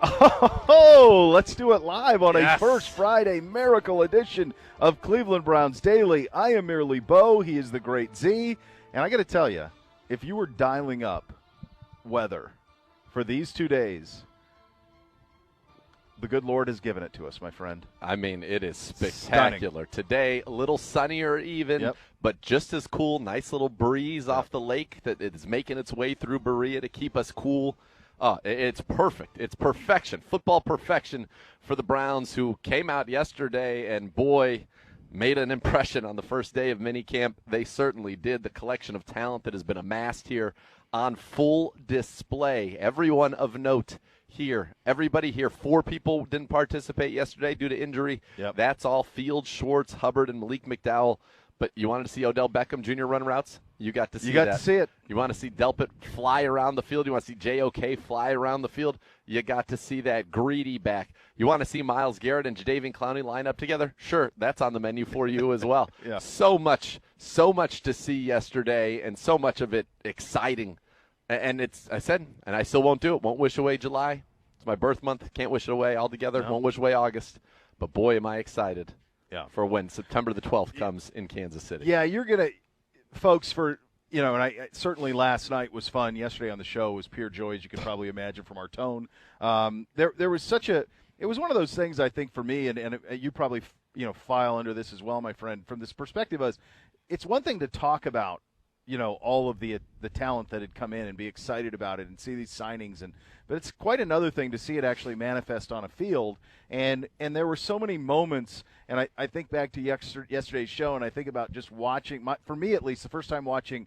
Oh, let's do it live on Yes. a First Friday miracle edition of Cleveland Browns Daily. I am merely Beau. He is the great Z. And I got to tell you, if you were dialing up weather for these 2 days, the good Lord has given it to us, my friend. I mean, it is spectacular. Stunning. Today, a little sunnier even, but just as cool. Nice little breeze off the lake that is making its way through Berea to keep us cool. It's perfect. It's perfection. Football perfection for the Browns, who came out yesterday and, boy, made an impression on the first day of minicamp. They certainly did. The collection of talent that has been amassed here on full display. Everyone of note here. Everybody here. 4 people didn't participate yesterday due to injury. That's all Fields, Schwartz, Hubbard, and Malik McDowell. But you wanted to see Odell Beckham Jr. run routes? You got to see that. You got to see it. You want to see Delpit fly around the field? You want to see JOK fly around the field? You got to see that greedy back. You want to see Myles Garrett and Jadeveon Clowney line up together? Sure, that's on the menu for you as well. So much to see yesterday, and so much of it exciting. And I said, and I still won't do it. Won't wish away July. It's my birth month. Can't wish it away altogether. Won't wish away August. But boy, am I excited. For when September the 12th comes in Kansas City. Yeah, you're going to, folks, and I certainly last night was fun. Yesterday on the show was pure joy, as you can probably imagine from our tone. There was it was one of those things, I think, for me, and you probably, file under this as well, my friend, from this perspective of, it's one thing to talk about, all of the talent that had come in and be excited about it and see these signings, but it's quite another thing to see it actually manifest on a field. And there were so many moments, and I think back to yesterday's show, and I think about just watching, for me at least, the first time watching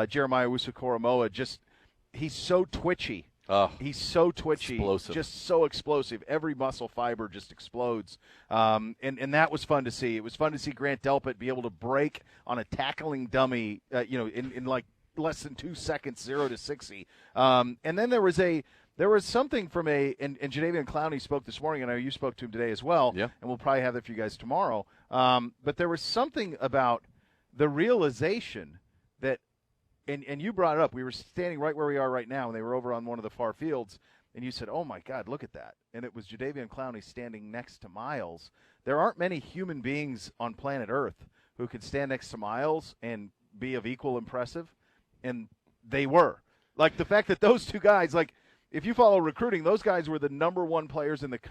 Jeremiah Owusu-Koramoah, he's so twitchy. He's so twitchy, explosive. Just so explosive. Every muscle fiber just explodes, and that was fun to see. It was fun to see Grant Delpit be able to break on a tackling dummy, in like less than 2 seconds, 0 to 60. And then there was something from and Jadeveon Clowney spoke this morning, and I know you spoke to him today as well. Yeah. And we'll probably have that for you guys tomorrow. But there was something about the realization that. And you brought it up. We were standing right where we are right now, and they were over on one of the far fields, and you said, oh, my God, look at that. And it was Jadeveon Clowney standing next to Myles. There aren't many human beings on planet Earth who could stand next to Myles and be of equal impressive, and they were. Like, the fact that those two guys, like, if you follow recruiting, those guys were the number one players in the –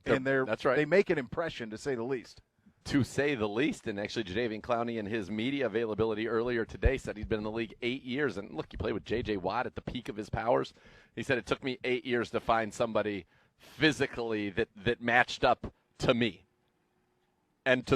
and that's right. They make an impression, to say the least. To say the least. And actually, Jadeveon Clowney in his media availability earlier today said he's been in the league 8 years. And look, he played with J.J. Watt at the peak of his powers. He said it took me 8 years to find somebody physically that matched up to me. And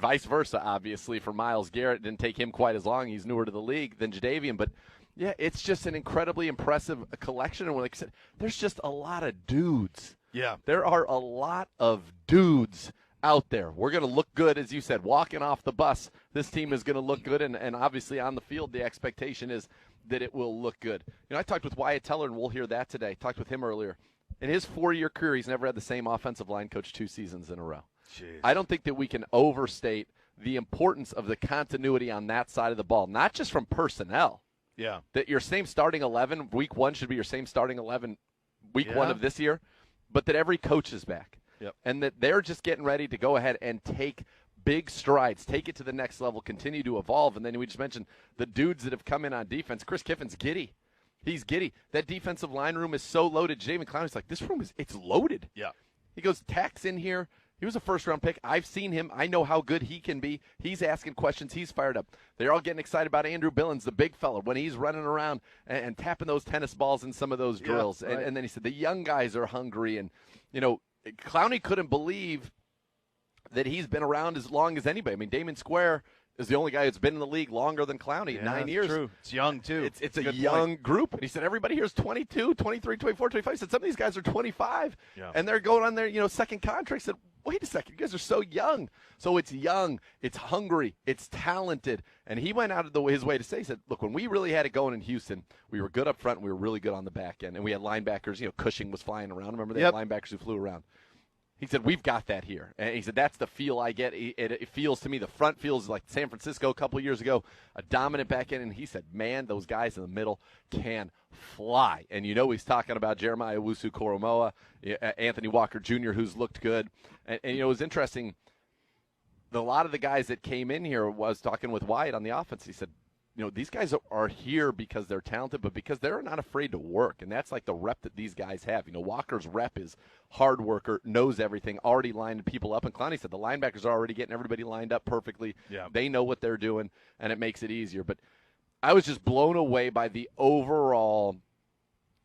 vice versa, obviously, for Myles Garrett. It didn't take him quite as long. He's newer to the league than Jadeveon. But, yeah, it's just an incredibly impressive collection. And like I said, there's just a lot of dudes. Yeah. There are a lot of dudes out there. We're going to look good, as you said, walking off the bus. This team is going to look good, and obviously on the field the expectation is that it will look good. I talked with Wyatt Teller, and we'll hear that today. Talked with him earlier. In his 4-year career, he's never had the same offensive line coach 2 seasons in a row. Jeez. I don't think that we can overstate the importance of the continuity on that side of the ball, not just from personnel. Yeah. That your same starting 11, week 1 should be your same starting 11 week 1 of this year, but that every coach is back. Yep. And that they're just getting ready to go ahead and take big strides, take it to the next level, continue to evolve. And then we just mentioned the dudes that have come in on defense. Chris Kiffin's giddy. He's giddy. That defensive line room is so loaded. Jadeveon Clowney's like, this room it's loaded. Yeah. He goes, Tack's in here. He was a first-round pick. I've seen him. I know how good he can be. He's asking questions. He's fired up. They're all getting excited about Andrew Billings, the big fella, when he's running around and tapping those tennis balls in some of those drills. Right. And then he said the young guys are hungry. And, Clowney couldn't believe that he's been around as long as anybody. I mean, Damon Square is the only guy that's been in the league longer than Clowney, 9 years. True. It's young, too. It's a young group. And he said everybody here is 22, 23, 24, 25. He said some of these guys are 25, and they're going on their second contract. He said, wait a second, you guys are so young. So it's young, it's hungry, it's talented. And he went out of his way to say, he said, look, when we really had it going in Houston, we were good up front and we were really good on the back end. And we had linebackers, Cushing was flying around. Remember they had linebackers who flew around. He said, we've got that here. And he said, that's the feel I get. It feels to me, the front feels like San Francisco a couple of years ago, a dominant back end. And he said, man, those guys in the middle can fly. And you know he's talking about Jeremiah Owusu-Koramoah, Anthony Walker Jr., who's looked good. And you know, it was interesting. A lot of the guys that came in here was talking with Wyatt on the offense. He said, you know, these guys are here because they're talented, but because they're not afraid to work. And that's like the rep that these guys have. You know, Walker's rep is hard worker, knows everything, already lined people up. And Clowney said the linebackers are already getting everybody lined up perfectly. Yeah. They know what they're doing, and it makes it easier. But I was just blown away by the overall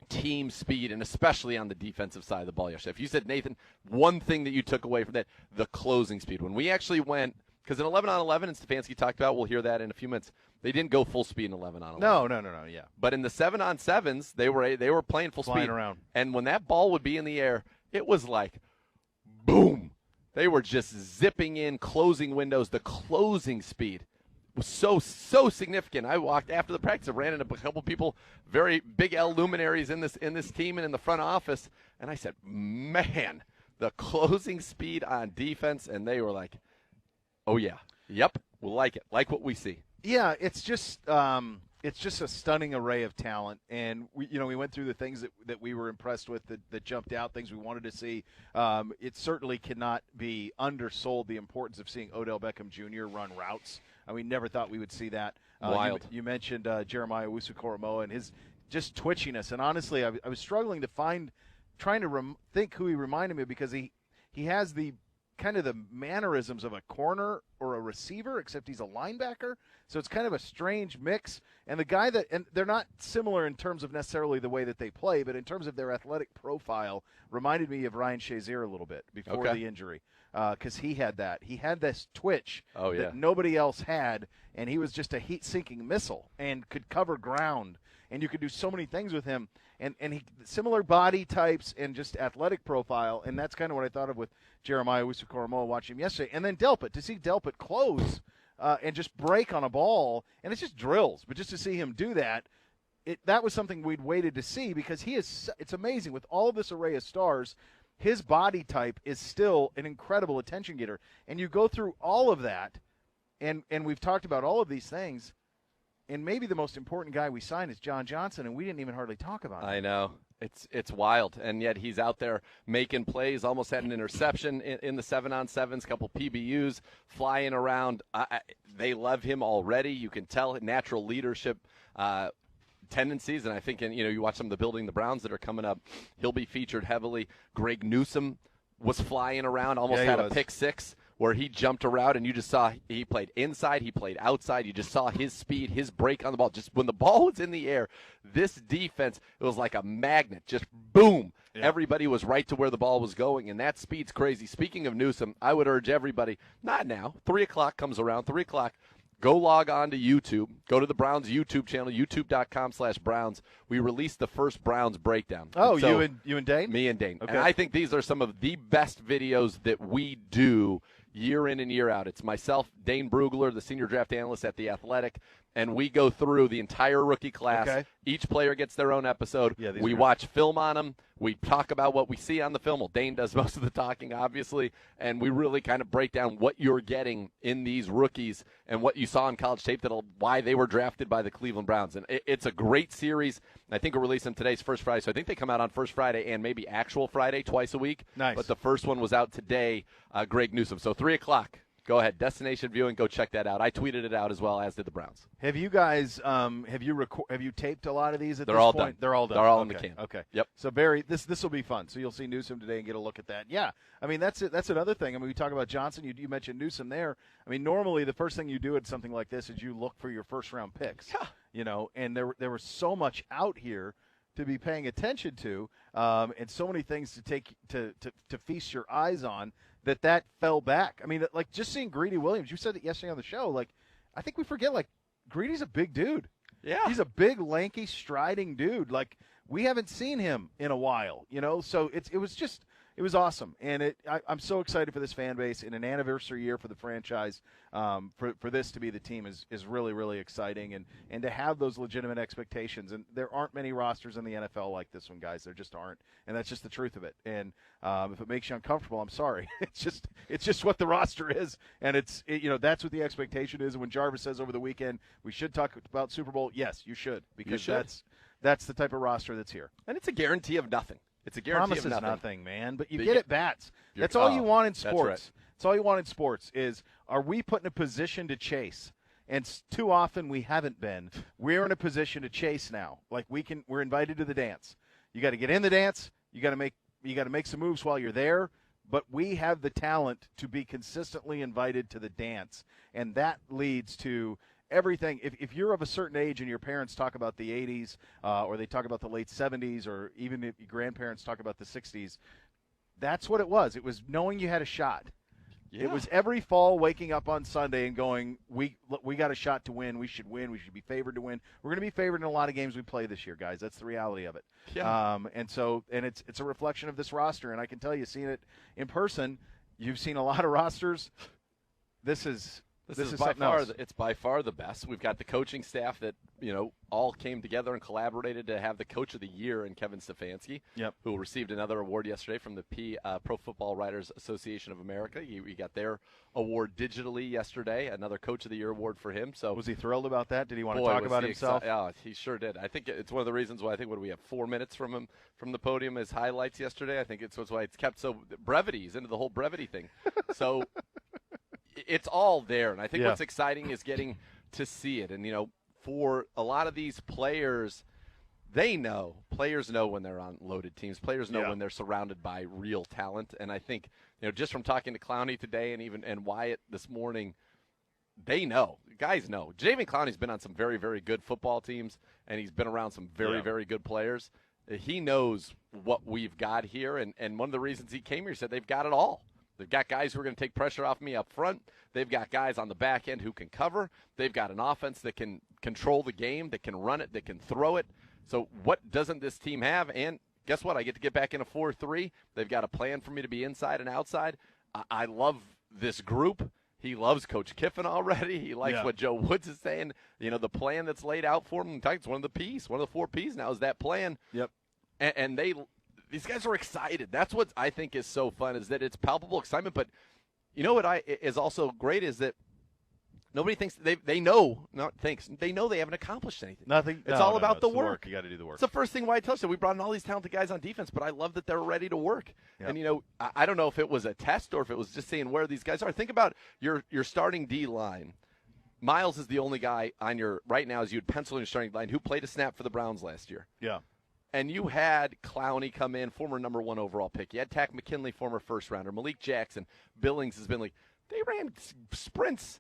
team speed, and especially on the defensive side of the ball yesterday. If you said, Nathan, one thing that you took away from that, the closing speed. When we actually went, because in 11-on-11, and Stefanski talked about, we'll hear that in a few minutes, they didn't go full speed in 11-on-11. No, yeah. But in the 7-on-7s, they were playing full Flying speed. Around. And when that ball would be in the air, it was like, boom. They were just zipping in, closing windows. The closing speed was so significant. I walked after the practice, I ran into a couple people, very big L luminaries in this team and in the front office, and I said, man, the closing speed on defense, and they were like, oh yeah, yep, we'll like it, like what we see. Yeah, it's just a stunning array of talent, and we went through the things that we were impressed with that jumped out, things we wanted to see. It certainly cannot be undersold the importance of seeing Odell Beckham Jr. run routes. We never thought we would see that. Wild. You mentioned Jeremiah Owusu-Koramoah and his just twitchiness, and honestly, I was struggling to trying to think who he reminded me of, because he has the kind of the mannerisms of a corner or a receiver, except he's a linebacker. So it's kind of a strange mix. And the guy and they're not similar in terms of necessarily the way that they play, but in terms of their athletic profile, reminded me of Ryan Shazier a little bit before the injury, because he had that. He had this twitch that nobody else had, and he was just a heat-sinking missile and could cover ground. And you could do so many things with him. And he similar body types and just athletic profile, and that's kind of what I thought of with Jeremiah Owusu-Koramoah watching him yesterday. And then Delpit, to see Delpit close and just break on a ball, and it's just drills, but just to see him do that, that was something we'd waited to see, because it's amazing with all of this array of stars. His body type is still an incredible attention getter, and you go through all of that, and we've talked about all of these things. And maybe the most important guy we signed is John Johnson, and we didn't even hardly talk about him. I know. It's wild, and yet he's out there making plays, almost had an interception in the 7-on-7s, couple PBUs, flying around. They love him already. You can tell natural leadership tendencies, and I think you watch some of the Building the Browns that are coming up, he'll be featured heavily. Greg Newsome was flying around, almost had a pick six, where he jumped around, and you just saw he played inside, he played outside. You just saw his speed, his break on the ball. Just when the ball was in the air, this defense, it was like a magnet. Just boom. Yeah. Everybody was right to where the ball was going, and that speed's crazy. Speaking of Newsome, I would urge everybody, not now, 3 o'clock comes around, 3 o'clock, go log on to YouTube. Go to the Browns YouTube channel, youtube.com/Browns. We released the first Browns breakdown. Oh, so, you and Dane? Me and Dane. Okay. And I think these are some of the best videos that we do year in and year out. It's myself, Dane Brugler, the senior draft analyst at The Athletic, and we go through the entire rookie class. Okay. Each player gets their own episode. Yeah, we watch film on them. We talk about what we see on the film. Well, Dane does most of the talking, obviously, and we really kind of break down what you're getting in these rookies and what you saw on college tape, why they were drafted by the Cleveland Browns. And it's a great series. I think we're releasing today's First Friday, so I think they come out on First Friday and maybe actual Friday twice a week. Nice. But the first one was out today, Greg Newsome. So 3 o'clock. Go ahead, Destination Viewing. Go check that out. I tweeted it out as well, as did the Browns. Have you guys have you taped a lot of these at They're this all point? Done. They're all done. They're all in the can. Okay. Yep. So Barry, this will be fun. So you'll see Newsome today and get a look at that. Yeah. I mean, that's it. That's another thing. I mean, we talk about Johnson. You mentioned Newsome there. I mean, normally the first thing you do at something like this is you look for your first round picks. Yeah. And there was so much out here to be paying attention to, and so many things to take to feast your eyes on. That fell back. I mean, like just seeing Greedy Williams, you said it yesterday on the show, like I think we forget, like Greedy's a big dude. Yeah. He's a big, lanky, striding dude. Like we haven't seen him in a while, so it was just awesome, and I'm so excited for this fan base in an anniversary year for the franchise. For this to be the team is really, really exciting, and to have those legitimate expectations. And there aren't many rosters in the NFL like this one, guys. There just aren't, and that's just the truth of it. And if it makes you uncomfortable, I'm sorry. It's just what the roster is, and that's what the expectation is. And when Jarvis says over the weekend we should talk about Super Bowl, yes, you should, because that's the type of roster that's here. And it's a guarantee of nothing. It's a guarantee of nothing, man. But you But get at bats. That's all you want in sports. That's right. That's all you want in sports is, are we put in a position to chase? And too often we haven't been. We're in a position to chase now. Like we're invited to the dance. You got to get in the dance. You got to make some moves while you're there. But we have the talent to be consistently invited to the dance, and that leads to everything. If you're of a certain age and your parents talk about the 80s or they talk about the late 70s, or even if your grandparents talk about the 60s, that's what it was. It was knowing you had a shot. Yeah. It was every fall waking up on Sunday and going, we got a shot to win. We should win. We should be favored to win. We're going to be favored in a lot of games we play this year, guys. That's the reality of it. Yeah. And it's a reflection of this roster. And I can tell you, seeing it in person, you've seen a lot of rosters. This is by far the best. We've got the coaching staff that all came together and collaborated to have the Coach of the Year in Kevin Stefanski, who received another award yesterday from the Pro Football Writers Association of America. We got their award digitally yesterday, another Coach of the Year award for him. So was he thrilled about that? Did he want to talk about himself? Yeah, he sure did. I think it's one of the reasons why we have 4 minutes from him from the podium as highlights yesterday. I think it's why it's kept so brevity. He's into the whole brevity thing. So. It's all there, and I think what's exciting is getting to see it. And, for a lot of these players, players know when they're on loaded teams. Players know when they're surrounded by real talent. And I think, just from talking to Clowney today and Wyatt this morning, they know. Guys know. Jadeveon Clowney's been on some very, very good football teams, and he's been around some very, very good players. He knows what we've got here, and one of the reasons he came here, he said they've got it all. They've got guys who are going to take pressure off me up front. They've got guys on the back end who can cover. They've got an offense that can control the game, that can run it, that can throw it. So what doesn't this team have? And guess what? I get to get back in a 4-3. They've got a plan for me to be inside and outside. I love this group. He loves Coach Kiffin already. He likes what Joe Woods is saying. The plan that's laid out for him. It's one of the 4 Ps now is that plan. Yep. And these guys are excited. That's what I think is so fun, is that it's palpable excitement. But what is also great is that nobody thinks they know they haven't accomplished anything. Nothing. It's all about the work. You got to do the work. It's the first thing Wyatt touched. We brought in all these talented guys on defense, but I love that they're ready to work. Yep. And I don't know if it was a test or if it was just seeing where these guys are. Think about your starting D line. Miles is the only guy on your right now, as you'd pencil in your starting line, who played a snap for the Browns last year. Yeah. And you had Clowney come in, former number 1 overall pick. You had Tack McKinley, former first-rounder. Malik Jackson. Billings has been they ran sprints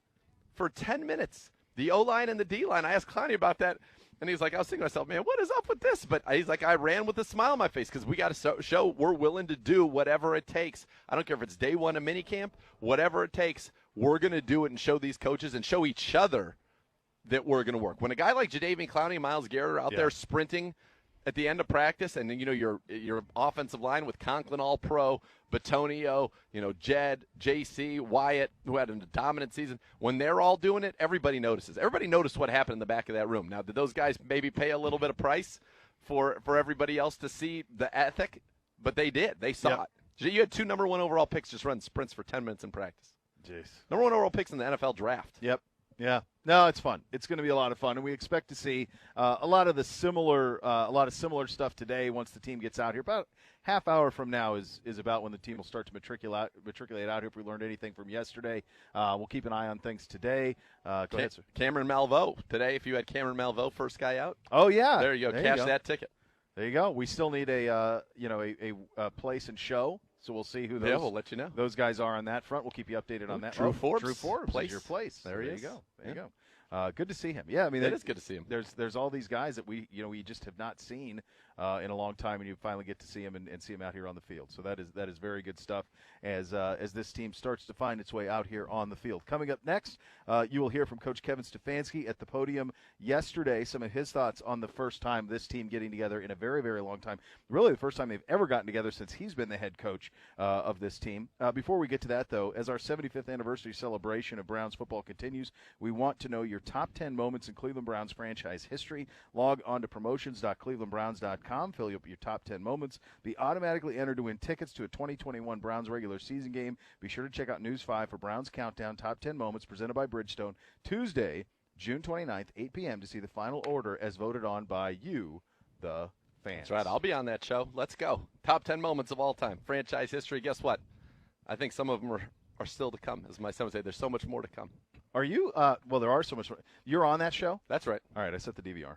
for 10 minutes. The O-line and the D-line. I asked Clowney about that, and he was like, I was thinking to myself, man, what is up with this? But he's like, I ran with a smile on my face because we got to show we're willing to do whatever it takes. I don't care if it's day 1 of minicamp, whatever it takes, we're going to do it and show these coaches and show each other that we're going to work. When a guy like Jadeveon Clowney and Myles Garrett are out there sprinting at the end of practice, and then your offensive line with Conklin All-Pro, Batonio, Jed, JC, Wyatt, who had a dominant season. When they're all doing it, everybody notices. Everybody noticed what happened in the back of that room. Now, did those guys maybe pay a little bit of price for everybody else to see the ethic? But they did. They saw it. You had 2 number 1 overall picks just run sprints for 10 minutes in practice. Jeez. Number 1 overall picks in the NFL draft. Yep. Yeah. No, it's fun. It's going to be a lot of fun, and we expect to see a lot of similar stuff today once the team gets out here. About half hour from now is about when the team will start to matriculate out here. If we learned anything from yesterday, we'll keep an eye on things today. Go ahead, sir. Cameron Malveaux today. If you had Cameron Malveaux, first guy out. Oh yeah, there you go. Cash that ticket. There you go. We still need a place and show. So we'll see who we'll let you know. Those guys are on that front. We'll keep you updated on that. Drew Forbes. Drew Forbes is your place. There you go. There you go. Good to see him. Yeah, I mean, it is good to see him. There's all these guys that we just have not seen in a long time, and you finally get to see him and see him out here on the field. So that is very good stuff as this team starts to find its way out here on the field. Coming up next, you will hear from Coach Kevin Stefanski at the podium yesterday, some of his thoughts on the first time this team getting together in a very, very long time. Really the first time they've ever gotten together since he's been the head coach of this team. Before we get to that, though, as our 75th anniversary celebration of Browns football continues, we want to know your top 10 moments in Cleveland Browns franchise history. Log on to promotions.clevelandbrowns.com, fill up your top 10 moments. Be automatically entered to win tickets to a 2021 Browns regular season game. Be sure to check out News 5 for Browns Countdown Top 10 Moments presented by Bridgestone Tuesday, June 29th, 8 p.m. to see the final order as voted on by you, the fans. That's right. I'll be on that show. Let's go. Top 10 moments of all time. Franchise history. Guess what? I think some of them are still to come. As my son would say, there's so much more to come. Are you? Well, there are so much more. You're on that show? That's right. All right, I set the DVR.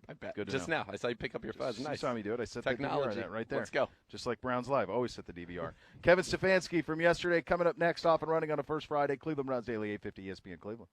I bet. Good to Just know. now. I saw you pick up your phone. Nice. You saw me do it. I set Technology. the DVR on that right there. Let's go. Just like Browns Live. Always set the DVR. Kevin Stefanski from yesterday coming up next, off and running on a first Friday. Cleveland Browns Daily, 850 ESPN Cleveland.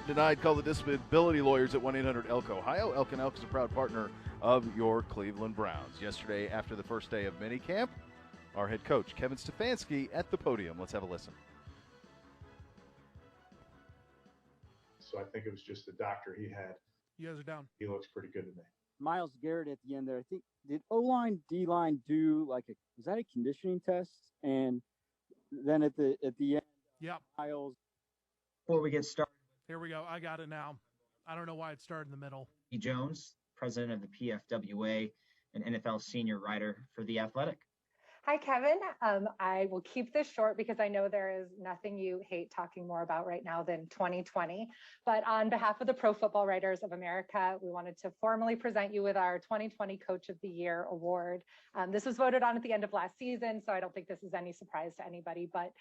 Denied, call the disability lawyers at 1-800-ELK Ohio. Elk & Elk is a proud partner of your Cleveland Browns. Yesterday, after the first day of minicamp, our head coach, Kevin Stefanski, at the podium. Let's have a listen. So I think it was just the doctor he had. You guys are down. He looks pretty good to me. Miles Garrett at the end there. I think did O-line, D-line do was that a conditioning test? And then at the end, yep. Miles. Before we get started, here we go. I got it now. I don't know why it started in the middle. E. Jones, president of the PFWA and NFL senior writer for The Athletic. Hi, Kevin. I will keep this short because I know there is nothing you hate talking more about right now than 2020. But on behalf of the Pro Football Writers of America, we wanted to formally present you with our 2020 Coach of the Year award. This was voted on at the end of last season, so I don't think this is any surprise to anybody. But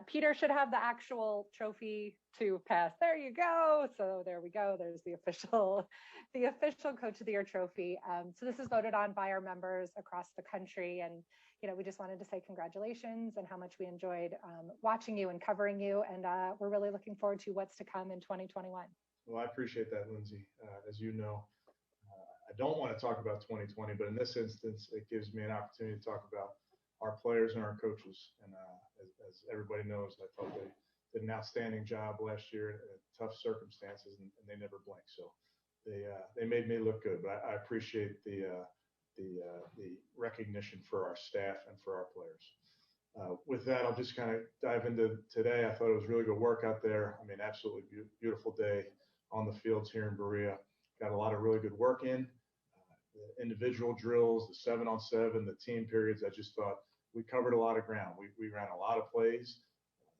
Peter should have the actual trophy to pass. There you go. So there we go. There's the official Coach of the Year trophy. So this is voted on by our members across the country. And, we just wanted to say congratulations and how much we enjoyed watching you and covering you. And we're really looking forward to what's to come in 2021. Well, I appreciate that, Lindsay. As you know, I don't want to talk about 2020, but in this instance, it gives me an opportunity to talk about our players and our coaches. And as everybody knows, I thought they did an outstanding job last year in tough circumstances, and they never blinked. So they made me look good. But I appreciate the recognition for our staff and for our players. With that, I'll just kind of dive into today. I thought it was a really good work out there. I mean, absolutely beautiful day on the fields here in Berea. Got a lot of really good work in. The individual drills, the 7-on-7, the team periods. I just thought we covered a lot of ground. We ran a lot of plays.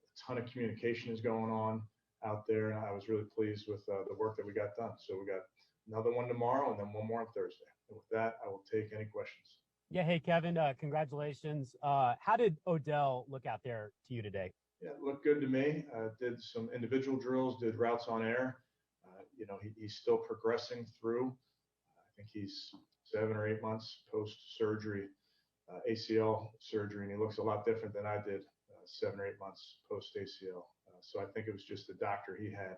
A ton of communication is going on out there, and I was really pleased with the work that we got done. So we got another one tomorrow and then one more on Thursday. And with that, I will take any questions. Yeah. Hey, Kevin, congratulations. How did Odell look out there to you today? Yeah, it looked good to me. Did some individual drills, did routes on air. He's still progressing through. I think he's 7 or 8 months post-surgery, ACL surgery, and he looks a lot different than I did 7 or 8 months post-ACL. So I think it was just the doctor he had.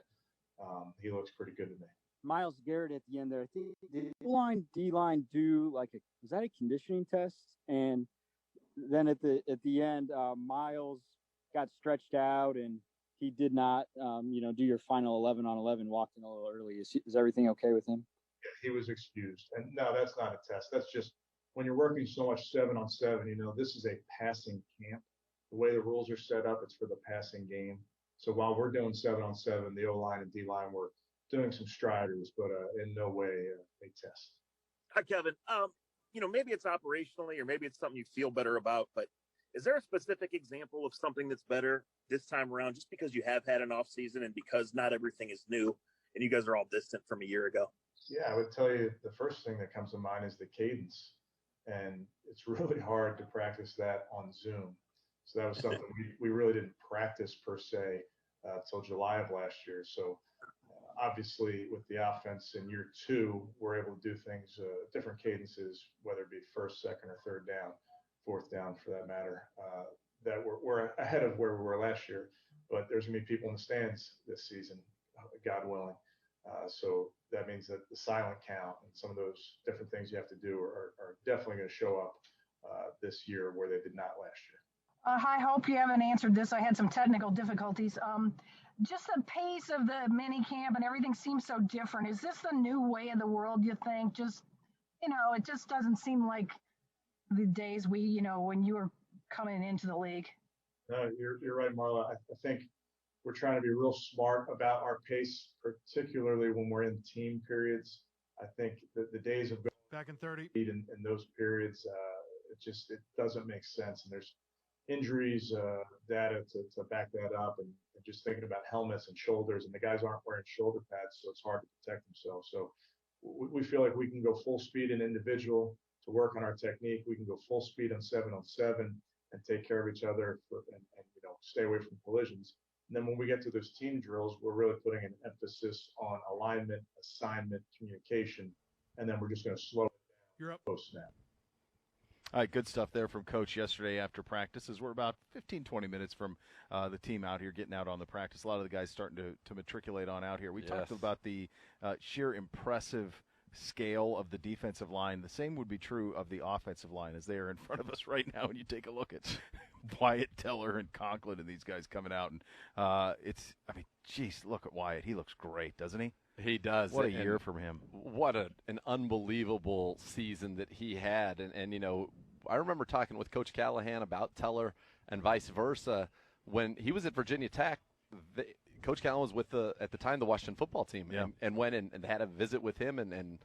He looks pretty good to me. Miles Garrett at the end there. I think did O-line, D-line do was that a conditioning test? And then at the end, Miles got stretched out and he did not, do your final 11-on-11, walked in a little early. Is everything okay with him? Yeah, he was excused. And no, that's not a test. That's just when you're working so much 7-on-7, this is a passing camp. The way the rules are set up, it's for the passing game. So while we're doing 7-on-7, the O-line and D-line were doing some striders, but in no way a test. Hi, Kevin. Maybe it's operationally or maybe it's something you feel better about, but is there a specific example of something that's better this time around just because you have had an off season and because not everything is new and you guys are all distant from a year ago? Yeah, I would tell you the first thing that comes to mind is the cadence. And it's really hard to practice that on Zoom. So that was something we really didn't practice per se till July of last year. So obviously with the offense in year 2, we're able to do things, different cadences, whether it be first, second, or third down, fourth down for that matter, that we're ahead of where we were last year. But there's going to be people in the stands this season, God willing. So that means that the silent count and some of those different things you have to do are definitely going to show up this year where they did not last year. Hi, hope you haven't answered this. I had some technical difficulties. Just the pace of the mini camp and everything seems so different. Is this the new way of the world, you think? Just, it just doesn't seem like the days when you were coming into the league. No, you're right, Marla. I think we're trying to be real smart about our pace, particularly when we're in team periods. I think the days of going back in 30 in those periods, it doesn't make sense. And there's injuries, data to back that up, and just thinking about helmets and shoulders, and the guys aren't wearing shoulder pads, so it's hard to protect themselves. So we feel like we can go full speed in individual to work on our technique. We can go full speed on 7-on-7 and take care of each other and stay away from collisions. And then when we get to those team drills, we're really putting an emphasis on alignment, assignment, communication, and then we're just going to slow it down. You're up. Post snap. All right, good stuff there from Coach yesterday after practices. We're about 15, 20 minutes from the team out here, getting out on the practice. A lot of the guys starting to matriculate on out here. We talked about the sheer impressive scale of the defensive line. The same would be true of the offensive line as they are in front of us right now when you take a look at Wyatt Teller and Conklin and these guys coming out. And geez, look at Wyatt. He looks great, doesn't he? He does. What a year from him. What an unbelievable season that he had. And, I remember talking with Coach Callahan about Teller and vice versa. When he was at Virginia Tech, Coach Callahan was with, at the time, the Washington football team, and went and had a visit with him, and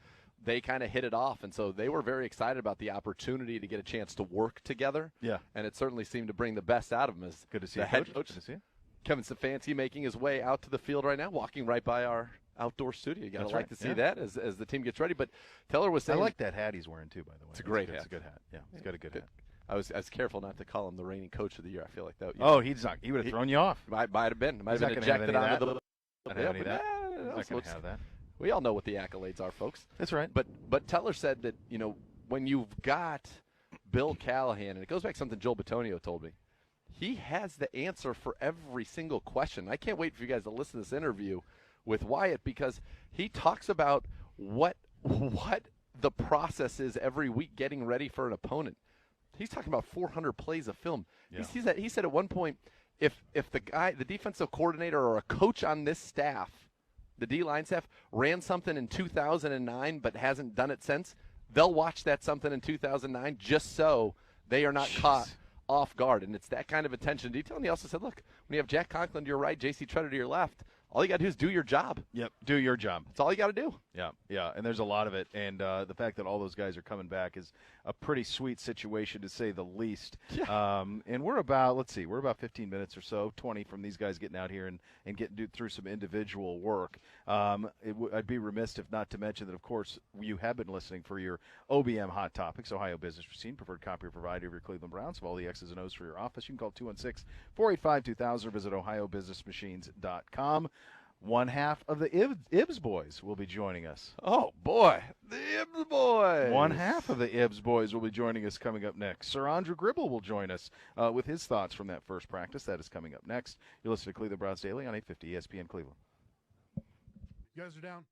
they kind of hit it off. And so they were very excited about the opportunity to get a chance to work together. Yeah. And it certainly seemed to bring the best out of him. Good to see the you, head Coach. coach. Good to see you. Kevin Stefanski making his way out to the field right now, walking right by our outdoor studio. You got to like to see that as the team gets ready. But Teller was saying, I like that hat he's wearing too, by the way. It's a great hat. It's a good hat. Yeah, he's got a good hat. I was careful not to call him the reigning coach of the year. I feel like that. He's not. He would have thrown you off. Might have been. Might have been ejected out of the. He's not going to have that. We all know what the accolades are, folks. That's right. But Teller said that when you've got Bill Callahan, and it goes back to something Joel Bitonio told me, he has the answer for every single question. I can't wait for you guys to listen to this interview with Wyatt, because he talks about what the process is every week getting ready for an opponent. He's talking about 400 plays of film. Yeah. He said at one point, if the defensive coordinator or a coach on this staff, the D-line staff, ran something in 2009 but hasn't done it since, they'll watch that something in 2009 just so they are not caught off guard. And it's that kind of attention to detail. And he also said, look, when you have Jack Conklin to your right, J.C. Treader to your left, all you got to do is do your job. Yep, do your job. That's all you got to do. Yeah, and there's a lot of it. And the fact that all those guys are coming back is a pretty sweet situation, to say the least. Yeah. And we're about 15 minutes or so, 20 from these guys getting out here and getting through some individual work. I'd be remiss if not to mention that, of course, you have been listening for your OBM Hot Topics, Ohio Business Machine, preferred copier provider of your Cleveland Browns, of all the X's and O's for your office. You can call 216-485-2000 or visit ohiobusinessmachines.com. One half of the Ibs boys will be joining us. Oh, boy. The Ibs boys. One half of the Ibs boys will be joining us coming up next. Sir Andrew Gribble will join us with his thoughts from that first practice. That is coming up next. You're listening to Cleveland Browns Daily on 850 ESPN Cleveland. You guys are down.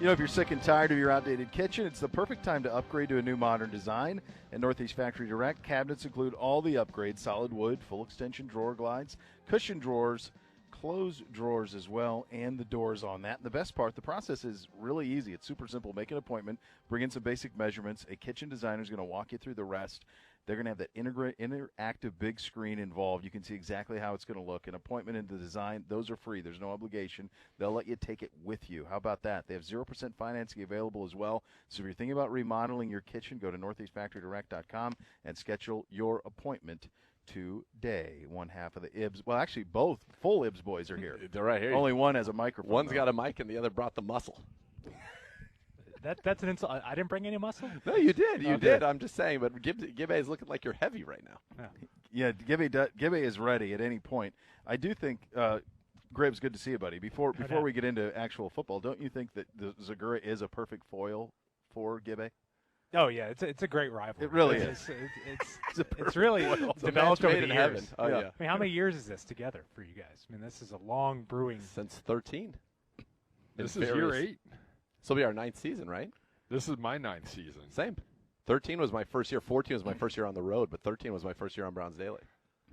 You know, if you're sick and tired of your outdated kitchen, it's the perfect time to upgrade to a new modern design. At Northeast Factory Direct, cabinets include all the upgrades: solid wood, full extension drawer glides, cushion drawers, closed drawers as well, and the doors on that. And the best part, the process is really easy. It's super simple. Make an appointment, bring in some basic measurements. A kitchen designer is going to walk you through the rest. They're going to have that interactive big screen involved. You can see exactly how it's going to look. An appointment and the design, those are free. There's no obligation. They'll let you take it with you. How about that? They have 0% financing available as well. So if you're thinking about remodeling your kitchen, go to northeastfactorydirect.com and schedule your appointment today. One half of the Ibs, well, actually both full Ibs boys are here. They're right here. Only one has a microphone. One's got a mic and the other brought the muscle. That's an insult. I didn't bring any muscle? No, you did. You did. I'm just saying, but Gibbe is looking like you're heavy right now. Yeah, Gibbe is ready at any point. I do think, Graves, good to see you, buddy. Before we get into actual football, don't you think that the Zegura is a perfect foil for Gibbe? Oh yeah, it's a great rivalry. It really is. It's really developed over the years. Heaven. Oh yeah. I mean, how many years is this together for you guys? I mean, this is a long brewing since 13. This is year 8. This will be our 9th season, right? This is my 9th season. Same. 13 was my first year. 14 was my first year on the road, but 13 was my first year on Browns Daily.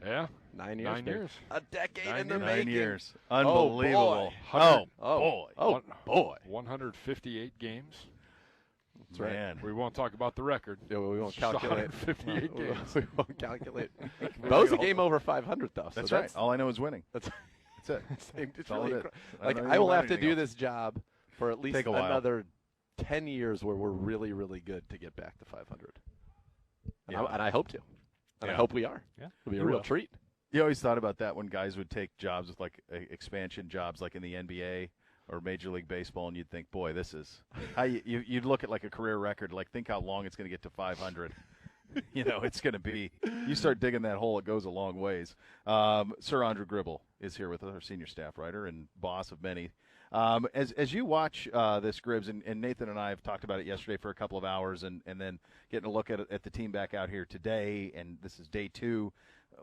Yeah. 9 years. 9 years. A decade in the 9 making. years. Unbelievable. Oh, boy. 158 games. That's right. Man. We won't talk about the record. Yeah, we won't calculate. 158 games. We won't calculate. Beau's a game over 500, though. That's right. All I know is winning. That's it. It's really I will have to do this job for at least another 10 years where we're really, really good to get back to 500. And I hope to. And I hope we are. Yeah. It'll be a real treat. You always thought about that when guys would take jobs with like expansion jobs like in the NBA or Major League Baseball, and you'd think, boy, this is how you'd look at like a career record, like think how long it's going to get to 500. It's going to be. You start digging that hole, it goes a long ways. Sir Andrew Gribble is here with us, our senior staff writer and boss of many. As you watch this, Gribbs, and Nathan and I have talked about it yesterday for a couple of hours, and then getting a look at the team back out here today, and this is day 2.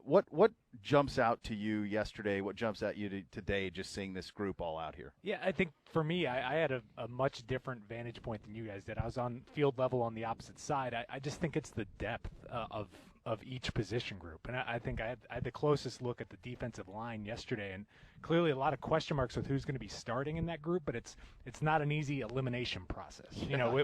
What jumps out to you yesterday? What jumps at you today, just seeing this group all out here? Yeah, I think for me, I had a much different vantage point than you guys did. I was on field level on the opposite side. I just think it's the depth of each position group. And I think I had the closest look at the defensive line yesterday, and clearly a lot of question marks with who's going to be starting in that group, but it's not an easy elimination process,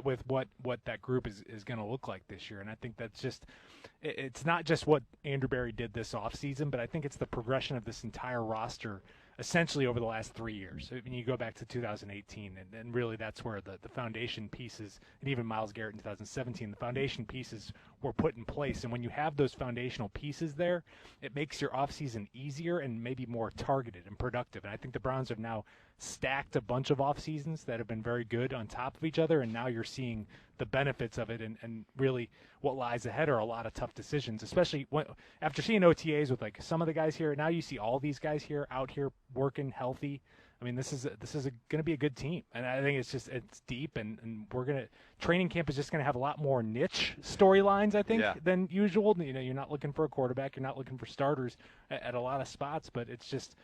with what that group is going to look like this year. And I think that's just – it's not just what Andrew Berry did this offseason, but I think it's the progression of this entire roster essentially over the last 3 years. I mean, you go back to 2018, and really that's where the foundation pieces, and even Myles Garrett in 2017, the foundation pieces were put in place. And when you have those foundational pieces there, it makes your offseason easier and maybe more targeted and productive. And I think the Browns have now stacked a bunch of off seasons that have been very good on top of each other, and now you're seeing the benefits of it, and really what lies ahead are a lot of tough decisions, especially after seeing OTAs with like some of the guys here. Now you see all these guys here out here working healthy. I mean, this is going to be a good team, and I think it's deep, and training camp is just going to have a lot more niche storylines, I think, than usual. You're not looking for a quarterback, you're not looking for starters at a lot of spots, but it's just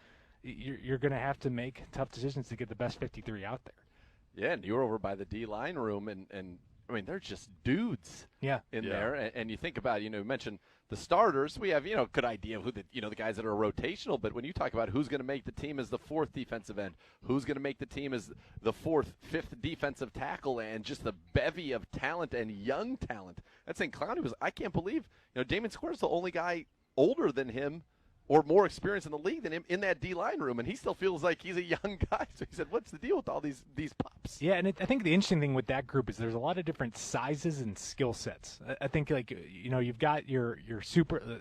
you're going to have to make tough decisions to get the best 53 out there. Yeah, and you were over by the D-line room, and I mean, they're just dudes in there. And you think about, you mentioned the starters. We have, good idea of who the guys that are rotational. But when you talk about who's going to make the team as the 4th defensive end, who's going to make the team as the 4th, 5th defensive tackle, and just the bevy of talent and young talent. That's in Clowney I can't believe, Damon Square's the only guy older than him or more experience in the league than him in that D-line room, and he still feels like he's a young guy. So he said, what's the deal with all these pups? Yeah, and I think the interesting thing with that group is there's a lot of different sizes and skill sets. I think, you've got your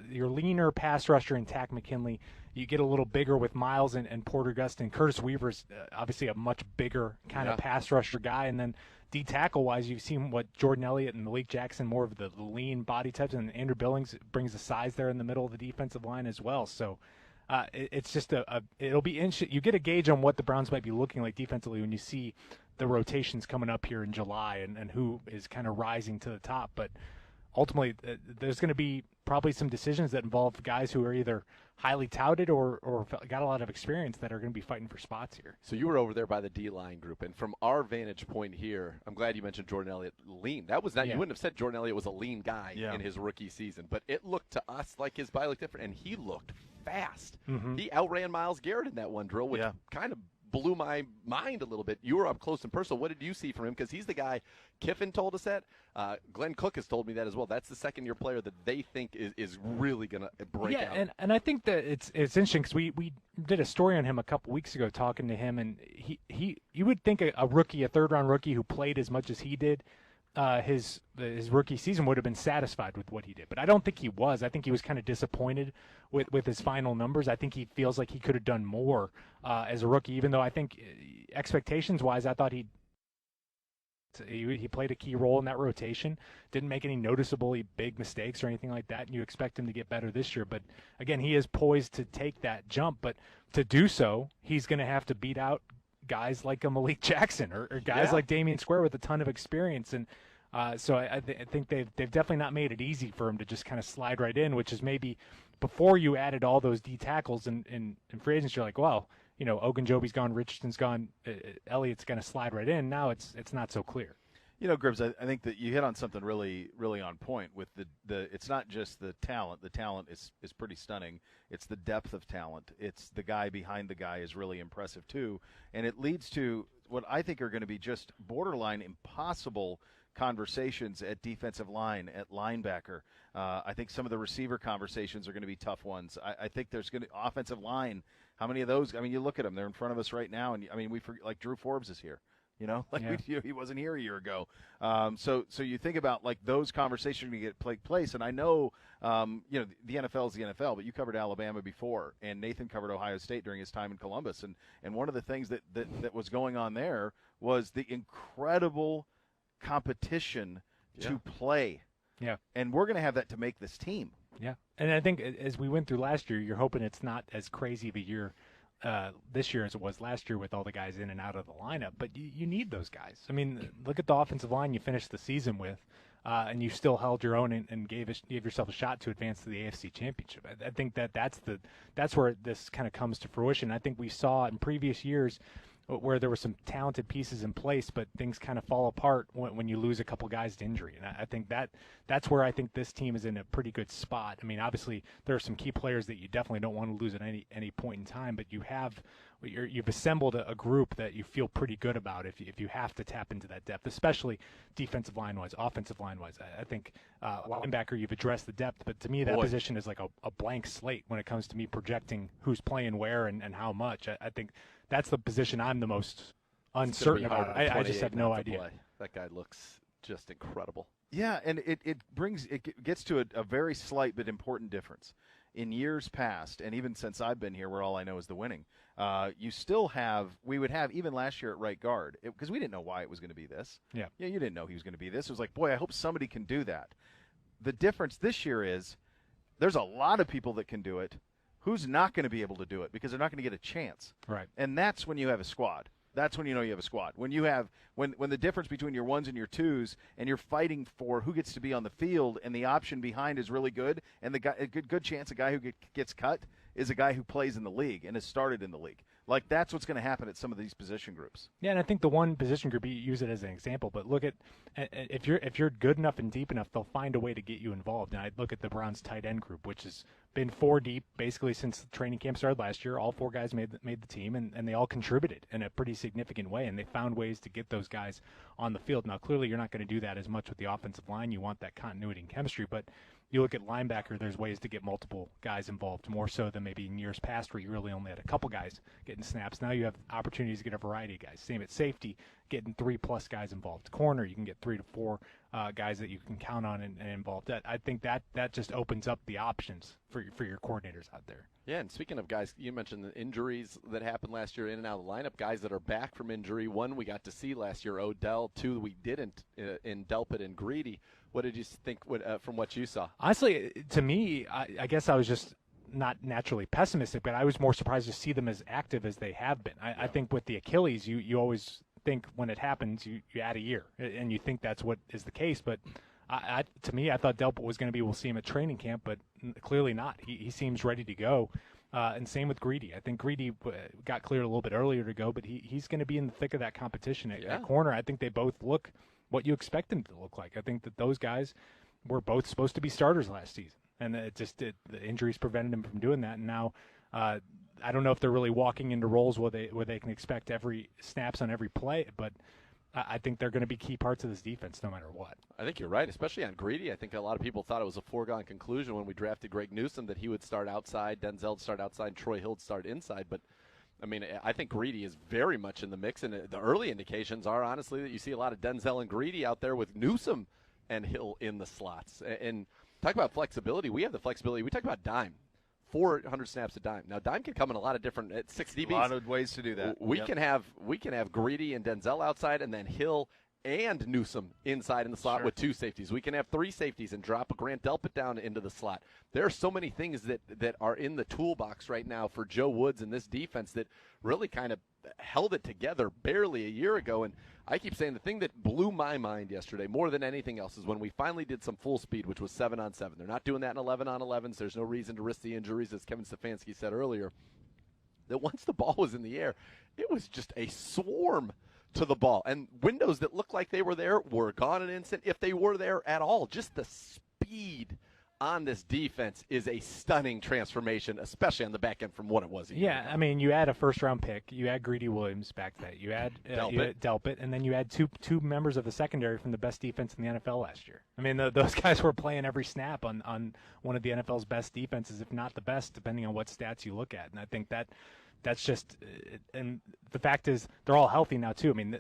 leaner pass rusher in Tack McKinley. You get a little bigger with Myles and Porter Gustin. Curtis Weaver's obviously a much bigger kind of pass rusher guy, and then D-tackle-wise, you've seen what Jordan Elliott and Malik Jackson, more of the lean body types, and Andrew Billings brings the size there in the middle of the defensive line as well. So it's just it'll be interesting. You get a gauge on what the Browns might be looking like defensively when you see the rotations coming up here in July and who is kind of rising to the top. But ultimately, there's going to be probably some decisions that involve guys who are either highly touted or got a lot of experience that are going to be fighting for spots here. So you were over there by the D-line group, and from our vantage point here, I'm glad you mentioned Jordan Elliott lean. That was not you wouldn't have said Jordan Elliott was a lean guy in his rookie season, but it looked to us like his body looked different, and he looked fast. He outran Myles Garrett in that one drill, which kind of blew my mind a little bit. You were up close and personal. What did you see from him? Because he's the guy. Kiffin told us that. Glenn Cook has told me that as well. That's the second-year player that they think is really going to break out. Yeah, and I think that it's interesting because we did a story on him a couple weeks ago talking to him, and you would think a rookie, a third-round rookie who played as much as he did, his rookie season would have been satisfied with what he did. But I don't think he was. I think he was kind of disappointed with his final numbers. I think he feels like he could have done more as a rookie, even though I think expectations-wise I thought he played a key role in that rotation, didn't make any noticeably big mistakes or anything like that, and you expect him to get better this year. But, again, he is poised to take that jump. But to do so, he's going to have to beat out guys like a Malik Jackson or guys like Damian Square with a ton of experience. And so I think they've definitely not made it easy for him to just kind of slide right in, which is maybe before you added all those D tackles in free agency, you're like, well, Ogunjobi's gone, Richardson's gone, Elliott's going to slide right in. Now it's not so clear. Gribbs, I think that you hit on something really, really on point with the it's not just the talent. The talent is pretty stunning. It's the depth of talent. It's the guy behind the guy is really impressive too. And it leads to what I think are going to be just borderline impossible conversations at defensive line, at linebacker. I think some of the receiver conversations are going to be tough ones. I think there's going to offensive line. How many of those? I mean, you look at them; they're in front of us right now, and I mean, we forget, like Drew Forbes is here. He wasn't here a year ago. So you think about like those conversations going to take place, and I know, the NFL is the NFL, but you covered Alabama before, and Nathan covered Ohio State during his time in Columbus, and one of the things that was going on there was the incredible competition to play. Yeah. And we're going to have that to make this team. Yeah. And I think as we went through last year, you're hoping it's not as crazy of a year this year as it was last year with all the guys in and out of the lineup. But you need those guys. I mean, look at the offensive line you finished the season with, and you still held your own and gave yourself a shot to advance to the AFC Championship. I think that's where this kind of comes to fruition. I think we saw in previous years where there were some talented pieces in place, but things kind of fall apart when you lose a couple guys to injury. And I think that's where I think this team is in a pretty good spot. I mean, obviously there are some key players that you definitely don't want to lose at any point in time, but you've assembled a group that you feel pretty good about if you have to tap into that depth, especially defensive line-wise, offensive line-wise. I think linebacker, you've addressed the depth, but to me that position is like a blank slate when it comes to me projecting who's playing where and how much. I think that's the position I'm the most uncertain about. I just have no idea. That guy looks just incredible. Yeah, and it gets to a very slight but important difference. In years past, and even since I've been here, where all I know is the winning, we would have, even last year at right guard, because we didn't know why it was going to be this. Yeah, you didn't know he was going to be this. It was like, boy, I hope somebody can do that. The difference this year is there's a lot of people that can do it. Who's not going to be able to do it because they're not going to get a chance. Right. And that's when you have a squad. That's when you know you have a squad. When you have when the difference between your ones and your twos, and you're fighting for who gets to be on the field, and the option behind is really good, and a good chance a guy who gets cut is a guy who plays in the league and has started in the league. Like, that's what's going to happen at some of these position groups. Yeah, and I think the one position group, you use it as an example, but look at if you're good enough and deep enough, they'll find a way to get you involved. And I look at the Browns tight end group, which has been 4 deep basically since the training camp started last year. All 4 guys made the team, and they all contributed in a pretty significant way, and they found ways to get those guys on the field. Now, clearly you're not going to do that as much with the offensive line. You want that continuity and chemistry, but you look at linebacker, there's ways to get multiple guys involved, more so than maybe in years past where you really only had a couple guys getting snaps. Now you have opportunities to get a variety of guys. Same at safety, getting 3+ guys involved. Corner, you can get 3 to 4 guys that you can count on and involved. I think that just opens up the options for your coordinators out there. Yeah, and speaking of guys, you mentioned the injuries that happened last year in and out of the lineup, guys that are back from injury. 1 we got to see last year, Odell. 2 we didn't, in Delpit and Greedy. What did you think from what you saw? Honestly, to me, I guess I was just not naturally pessimistic, but I was more surprised to see them as active as they have been. I think with the Achilles, you always think when it happens, you add a year, and you think that's what is the case. But To me, I thought Delpit was going to be, we'll see him at training camp, but clearly not. He seems ready to go. And same with Greedy. I think Greedy got cleared a little bit earlier to go, but he's going to be in the thick of that competition at corner. I think they both look what you expect them to look like. I think that those guys were both supposed to be starters last season, and the injuries prevented them from doing that. And now I don't know if they're really walking into roles where they can expect every snaps on every play, but I think they're going to be key parts of this defense no matter what. I think you're right, especially on Greedy. I think a lot of people thought it was a foregone conclusion when we drafted Greg Newsome that he would start outside, Denzel would start outside, Troy Hill would start inside. But, I mean, I think Greedy is very much in the mix, and the early indications are, honestly, that you see a lot of Denzel and Greedy out there with Newsome and Hill in the slots. And talk about flexibility. We have the flexibility. We talk about dime. 400 snaps a dime. Now, dime can come in a lot of different 6 DBs. A lot of ways to do that. We can have Greedy and Denzel outside, and then Hill and Newsome inside in the slot with 2 safeties. We can have 3 safeties and drop a Grant Delpit down into the slot. There are so many things that are in the toolbox right now for Joe Woods and this defense that really kind of held it together barely a year ago. And I keep saying the thing that blew my mind yesterday more than anything else is when we finally did some full speed, which was 7-on-7. They're not doing that in 11-on-11s. There's no reason to risk the injuries, as Kevin Stefanski said earlier. That once the ball was in the air, it was just a swarm to the ball. And windows that looked like they were there were gone in an instant, if they were there at all. Just the speed on this defense is a stunning transformation, especially on the back end from what it was. I mean, you add a first-round pick, you add Greedy Williams back to that, you add Delpit, and then you add two members of the secondary from the best defense in the NFL last year. I mean, those guys were playing every snap on one of the NFL's best defenses, if not the best, depending on what stats you look at. And I think that's just, and the fact is they're all healthy now too. I mean,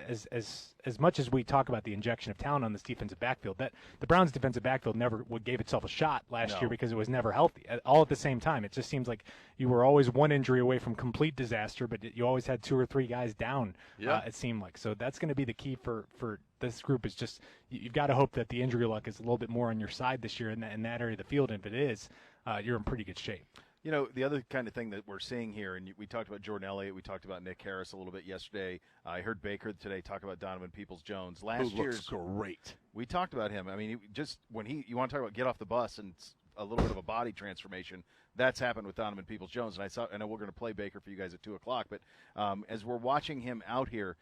as much as we talk about the injection of talent on this defensive backfield, that the Browns' defensive backfield never gave itself a shot last year because it was never healthy. All at the same time, it just seems like you were always one injury away from complete disaster, but you always had 2 or 3 guys down. It seemed like. So that's going to be the key for this group. Is just you've got to hope that the injury luck is a little bit more on your side this year in that area of the field. And if it is, you're in pretty good shape. You know, the other kind of thing that we're seeing here, and we talked about Jordan Elliott, we talked about Nick Harris a little bit yesterday. I heard Baker today talk about Donovan Peoples-Jones. Last year, looks great. We talked about him. I mean, just when you want to talk about get off the bus and a little bit of a body transformation, that's happened with Donovan Peoples-Jones. And I know we're going to play Baker for you guys at 2:00, but as we're watching him out here,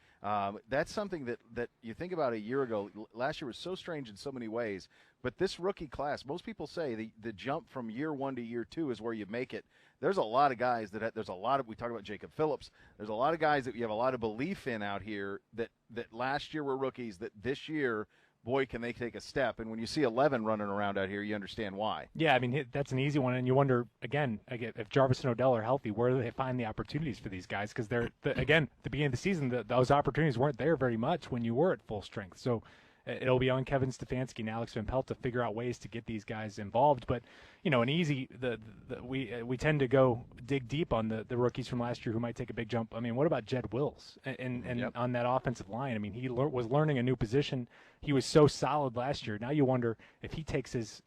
that's something that you think about a year ago. Last year was so strange in so many ways. But this rookie class, most people say the jump from year 1 to year 2 is where you make it. There's a lot of guys we talk about Jacob Phillips. There's a lot of guys that you have a lot of belief in out here that last year were rookies, that this year, boy, can they take a step. And when you see 11 running around out here, you understand why. Yeah, I mean, that's an easy one. And you wonder, again, if Jarvis and Odell are healthy, where do they find the opportunities for these guys? Because again, at the beginning of the season, those opportunities weren't there very much when you were at full strength. So it'll be on Kevin Stefanski and Alex Van Pelt to figure out ways to get these guys involved. But, you know, we tend to go dig deep on the rookies from last year who might take a big jump. I mean, what about Jed Wills and on that offensive line? I mean, he was learning a new position. He was so solid last year. Now you wonder if he takes his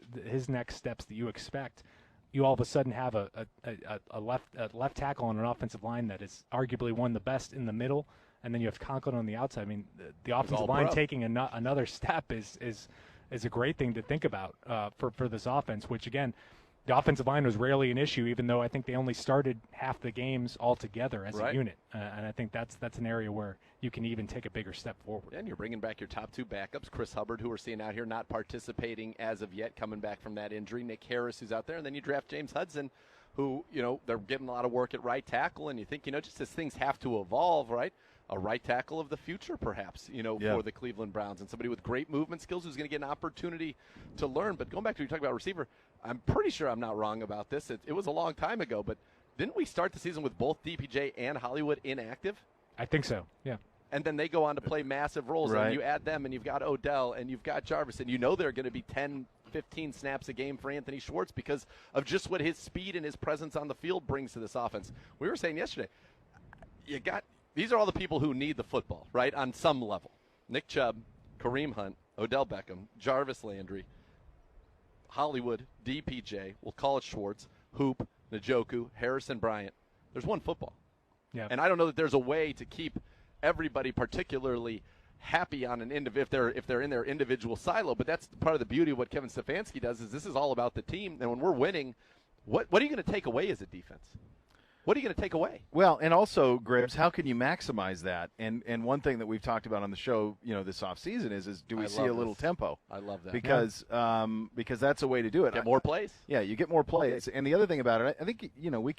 next steps that you expect. You all of a sudden have a left tackle on an offensive line that is arguably one of the best in the middle. And then you have Conklin on the outside. I mean, the offensive line taking another step is a great thing to think about for this offense, which, again, the offensive line was rarely an issue, even though I think they only started half the games altogether as a unit. And I think that's an area where you can even take a bigger step forward. And you're bringing back your top 2 backups, Chris Hubbard, who we're seeing out here not participating as of yet, coming back from that injury, Nick Harris, who's out there, and then you draft James Hudson, who, you know, they're getting a lot of work at right tackle, and you think, you know, just as things have to evolve, right? A right tackle of the future, perhaps, you know, for the Cleveland Browns, and somebody with great movement skills who's going to get an opportunity to learn. But going back to what you talking about receiver, I'm pretty sure I'm not wrong about this. It was a long time ago, but didn't we start the season with both DPJ and Hollywood inactive? I think so, yeah. And then they go on to play massive roles, and you add them, and you've got Odell, and you've got Jarvis, and you know they're going to be 10, 15 snaps a game for Anthony Schwartz because of just what his speed and his presence on the field brings to this offense. We were saying yesterday, these are all the people who need the football, right, on some level. Nick Chubb, Kareem Hunt, Odell Beckham, Jarvis Landry, Hollywood, DPJ, we'll call it Schwartz, Hoop, Njoku, Harrison Bryant. There's one football. Yeah. And I don't know that there's a way to keep everybody particularly happy on if they're in their individual silo. But that's part of the beauty of what Kevin Stefanski does is this is all about the team. And when we're winning, what are you going to take away as a defense? What are you going to take away? Well, and also, Gribbs, how can you maximize that? And one thing that we've talked about on the show, this offseason is do we see a little tempo? I love that. Because that's a way to do it. Get more plays? Yeah, you get more plays. And the other thing about it, I think,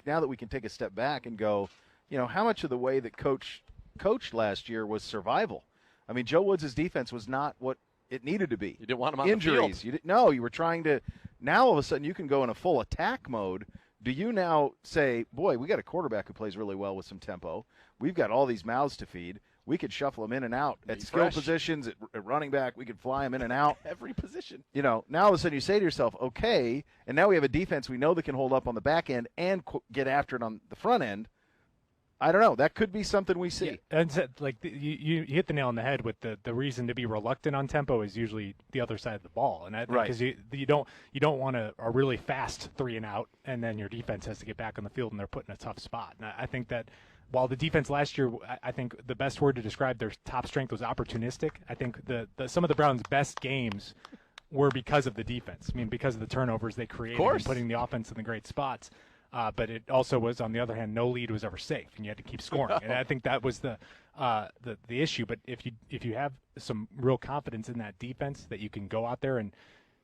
now that we can take a step back and go, how much of the way that Coach coached last year was survival. I mean, Joe Woods' defense was not what it needed to be. You didn't want him on Injuries. the field. You were trying to – now all of a sudden you can go in a full attack mode. Do you now say, boy, we got a quarterback who plays really well with some tempo. We've got all these mouths to feed. We could shuffle them in and out at skill positions, at running back. We could fly them in and out. Every position. Now all of a sudden you say to yourself, okay, and now we have a defense we know that can hold up on the back end and get after it on the front end. I don't know. That could be something we see. Yeah, and you hit the nail on the head with the reason to be reluctant on tempo is usually the other side of the ball, and because you don't want a really fast 3 and out, and then your defense has to get back on the field and they're put in a tough spot. And I think that while the defense last year, I think the best word to describe their top strength was opportunistic. I think some of the Browns' best games were because of the defense. I mean, because of the turnovers they created and putting the offense in the great spots. But it also was, on the other hand, no lead was ever safe, and you had to keep scoring. And I think that was the issue. But if you have some real confidence in that defense, that you can go out there and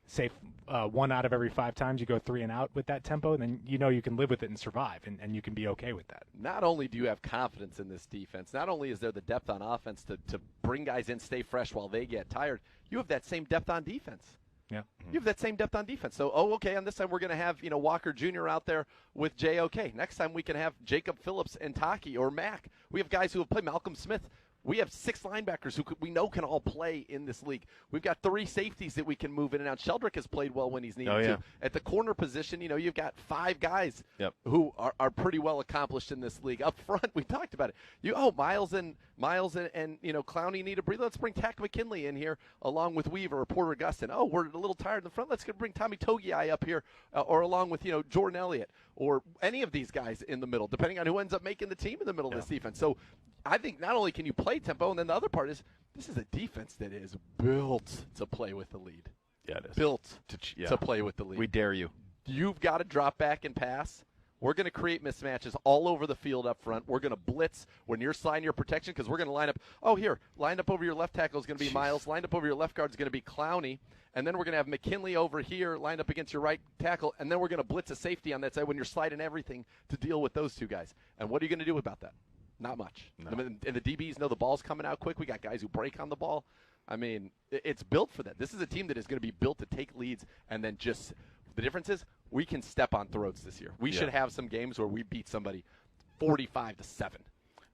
say 1 out of every 5 times you go 3 and out with that tempo, then you can live with it and survive, and you can be okay with that. Not only do you have confidence in this defense, not only is there the depth on offense to bring guys in, stay fresh while they get tired, you have that same depth on defense. Yeah, you have that same depth on defense. So, okay, on this time we're going to have Walker Jr. out there with JOK. Next time we can have Jacob Phillips and Taki or Mack. We have guys who have played. Malcolm Smith. We have 6 linebackers who we know can all play in this league. We've got 3 safeties that we can move in and out. Sheldrick has played well when he's needed to. At the corner position, you've got 5 guys who are pretty well accomplished in this league. Up front, we talked about it. Miles and Clowney need a breather. Let's bring Tack McKinley in here along with Weaver or Porter Gustin. Oh, we're a little tired in the front. Let's bring Tommy Togiai up here or along with Jordan Elliott or any of these guys in the middle, depending on who ends up making the team in the middle of this defense. So I think not only can you play tempo, and then the other part is this is a defense that is built to play with the lead. Yeah, it is. Built to play with the lead. We dare you. You've got to drop back and pass. We're going to create mismatches all over the field up front. We're going to blitz when you're sliding your protection because we're going to line up. Lined up over your left tackle is going to be Miles. Lined up over your left guard is going to be Clowney. And then we're going to have McKinley over here lined up against your right tackle. And then we're going to blitz a safety on that side when you're sliding everything to deal with those 2 guys. And what are you going to do about that? Not much. No. And the DBs know the ball's coming out quick. We got guys who break on the ball. I mean, it's built for that. This is a team that is going to be built to take leads and then just – the difference is we can step on throats this year. We should have some games where we beat somebody 45-7.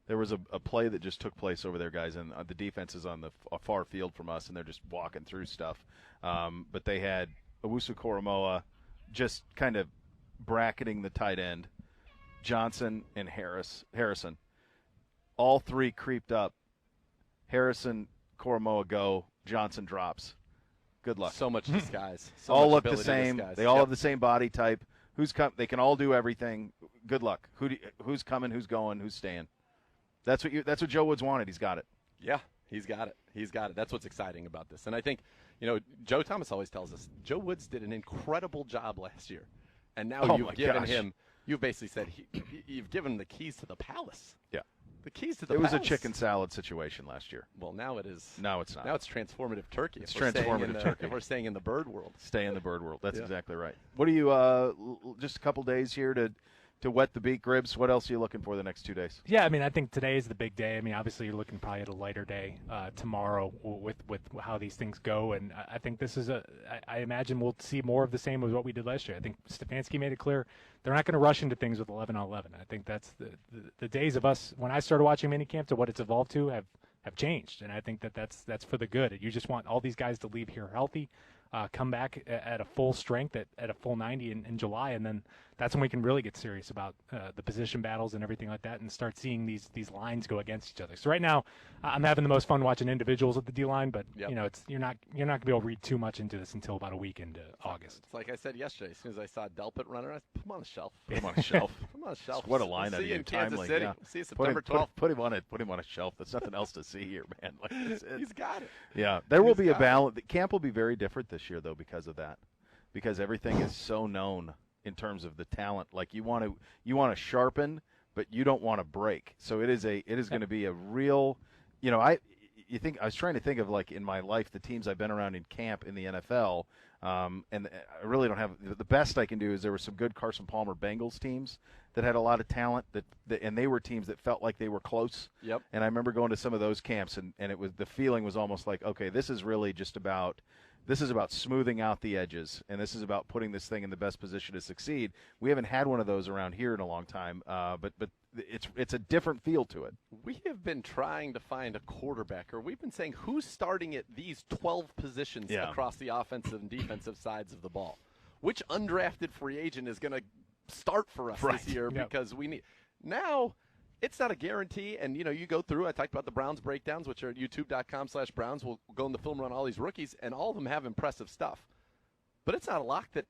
There was a play that just took place over there, guys, and the defense is on the far field from us, and they're just walking through stuff. But they had Owusu-Koramoah just kind of bracketing the tight end, Johnson and Harrison. All 3 creeped up. Harrison, Koramoah go. Johnson drops. Good luck. So much disguise. All look the same. They all have the same body type. They can all do everything. Good luck. Who's coming? Who's going? Who's staying? That's what Joe Woods wanted. He's got it. Yeah, he's got it. That's what's exciting about this. And I think, Joe Thomas always tells us Joe Woods did an incredible job last year, and now you've basically said you've given him the keys to the palace. Yeah. The keys to the It was palace. a chicken salad situation last year. Well, now it is. Now it's not. Now it's transformative turkey. It's transformative turkey. If we're staying in the bird world. Stay in the bird world. That's exactly right. What do you, just a couple days here to wet the beak, Gribbs? What else are you looking for the next 2 days? Yeah, I mean, I think today is the big day. I mean, obviously you're looking probably at a lighter day tomorrow with how these things go. And I think this is I imagine we'll see more of the same as what we did last year. I think Stefanski made it clear they're not going to rush into things with 11 on 11. I think that's the days of us when I started watching minicamp to what it's evolved to have changed. And I think that's for the good. You just want all these guys to leave here healthy, come back at a full strength at a full 90 in July, and then that's when we can really get serious about the position battles and everything like that, and start seeing these lines go against each other. So right now, I'm having the most fun watching individuals at the D line, but you're not gonna be able to read too much into this until about a week into August. It's like I said yesterday. As soon as I saw Delpit running, I put him on a shelf. Put him on a shelf. Put him on a shelf. What a line we'll out of see you you. in Kansas Timely. City. Yeah. See you September 12th. Put him on a shelf. There's nothing else to see here, man. Like, He's got it. Yeah, there will be a balance. Camp will be very different this year, though, because of that. Because everything is so known in terms of the talent. Like you want to sharpen, but you don't want to break. So it is going to be a real, I was trying to think of, like, in my life, the teams I've been around in camp in the NFL, and I really don't have the best I can do is there were some good Carson Palmer Bengals teams that had a lot of talent and they were teams that felt like they were close. Yep. And I remember going to some of those camps and it was, the feeling was almost like, okay, this is really just about smoothing out the edges, and this is about putting this thing in the best position to succeed. We haven't had one of those around here in a long time, but it's a different feel to it. We have been trying to find a quarterback, or we've been saying who's starting at these 12 positions across the offensive and defensive sides of the ball. Which undrafted free agent is going to start for us this year? Because we need now. It's not a guarantee, and you go through. I talked about the Browns breakdowns, which are at youtube.com/Browns. We'll go in the film run all these rookies, and all of them have impressive stuff. But it's not a lock that.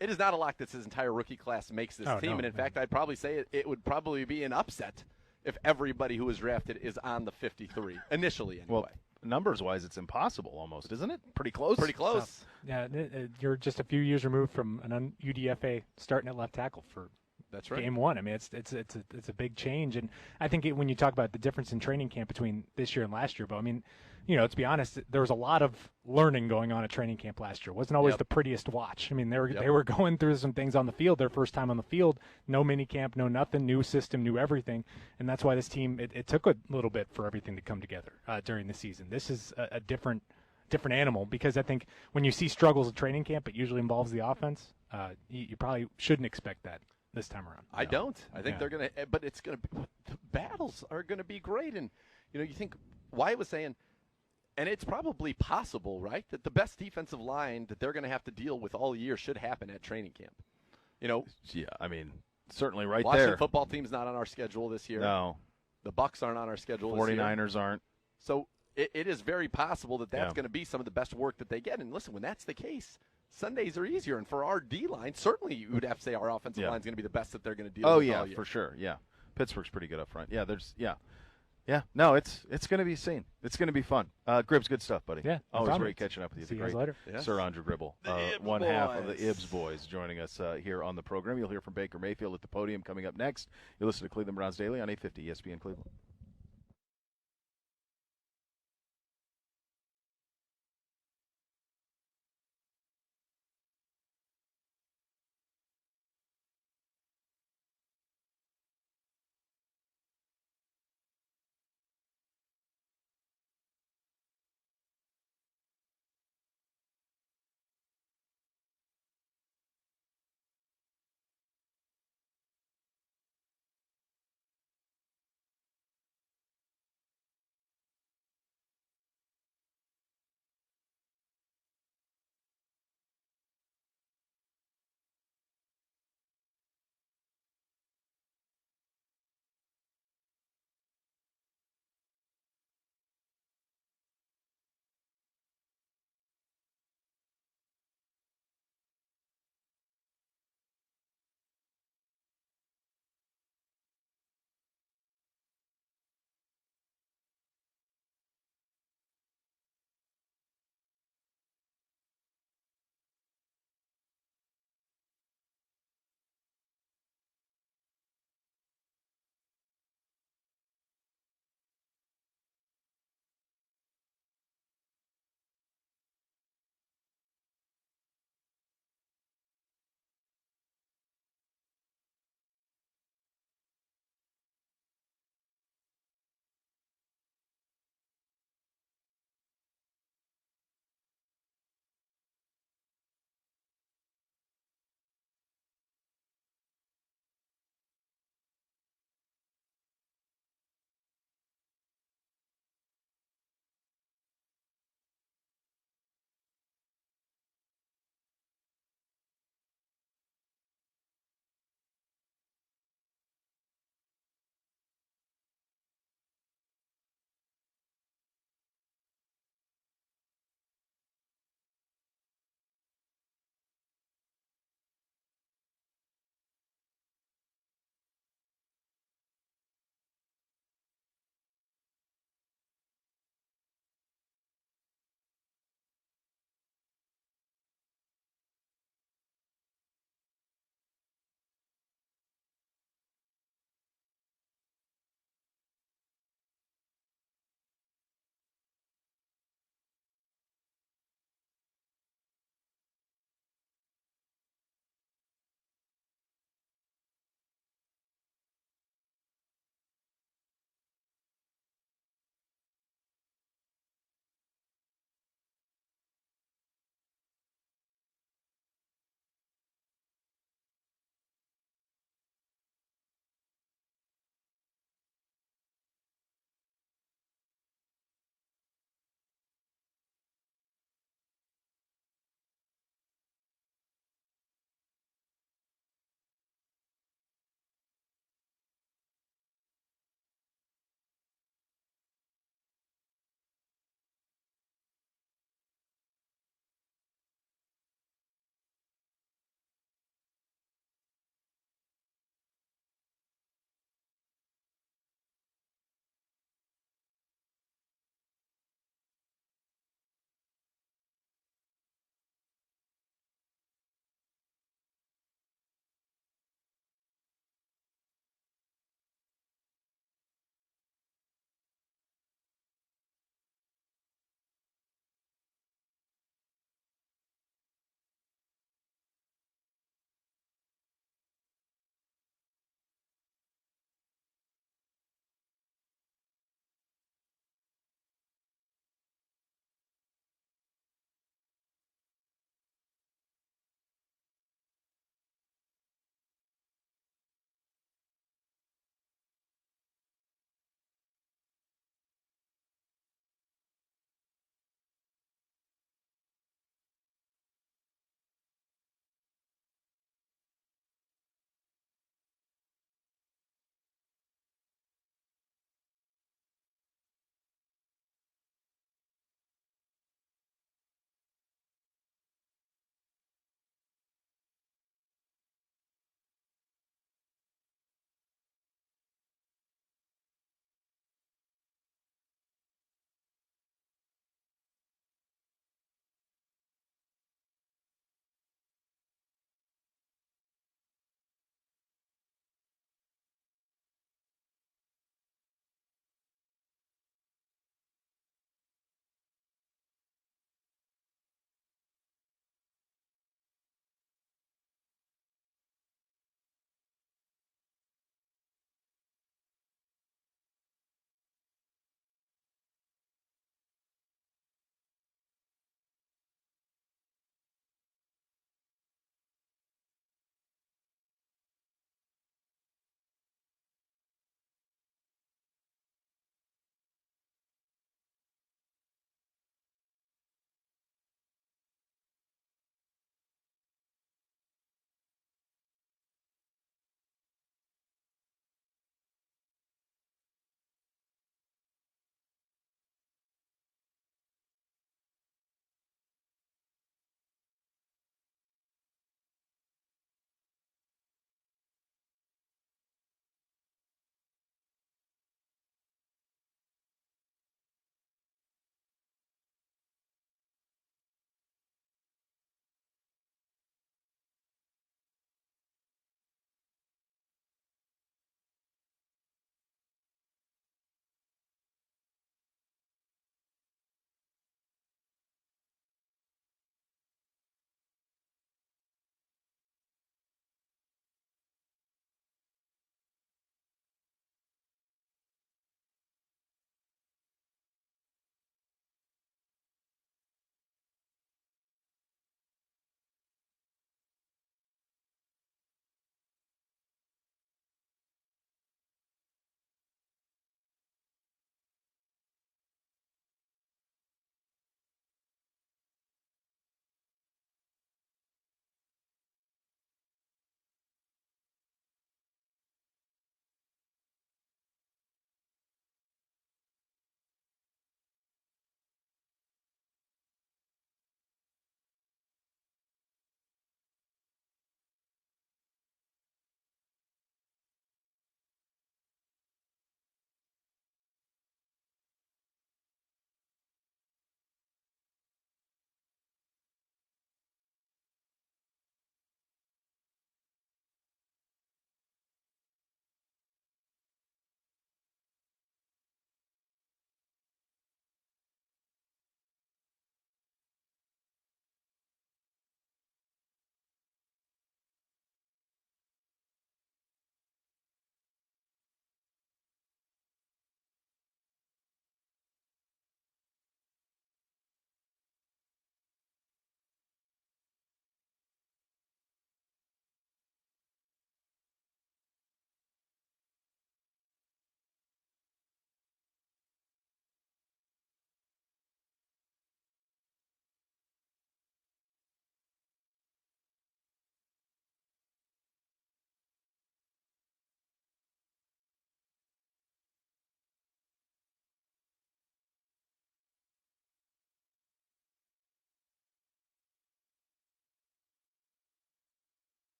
It is not a lock that this entire rookie class makes this team, and in fact, I'd probably say it would probably be an upset if everybody who was drafted is on the 53 initially. Anyway. Well, numbers-wise, it's impossible almost, isn't it? Pretty close. Pretty close. So, yeah, you're just a few years removed from an UDFA starting at left tackle for. That's right. Game one. I mean, it's a big change, and I think when you talk about the difference in training camp between this year and last year, but I mean, to be honest, there was a lot of learning going on at training camp last year. It wasn't always the prettiest watch. I mean, they were going through some things on the field. Their first time on the field, no mini camp, no nothing, new system, new everything, and that's why this team it took a little bit for everything to come together during the season. This is a different animal, because I think when you see struggles at training camp, it usually involves the offense. You probably shouldn't expect that this time around. I don't. I think they're going to, but it's going to be, the battles are going to be great. And, you think Wyatt was saying, and it's probably possible, right, that the best defensive line that they're going to have to deal with all year should happen at training camp. Yeah, I mean, certainly right Washington there. Football team's not on our schedule this year. No. The Bucs aren't on our schedule this year. 49ers aren't. So it is very possible that that's going to be some of the best work that they get. And listen, when that's the case, Sundays are easier, and for our D-line, certainly you would have to say our offensive line is going to be the best that they're going to deal with all year. For sure, Pittsburgh's pretty good up front. No, it's going to be seen. It's going to be fun. Gribbs, good stuff, buddy. Yeah, always great catching up with you. See you guys later. Sir Andrew Gribble, one half of the Ibs boys, joining us here on the program. You'll hear from Baker Mayfield at the podium coming up next. You'll listen to Cleveland Browns Daily on 850 ESPN Cleveland.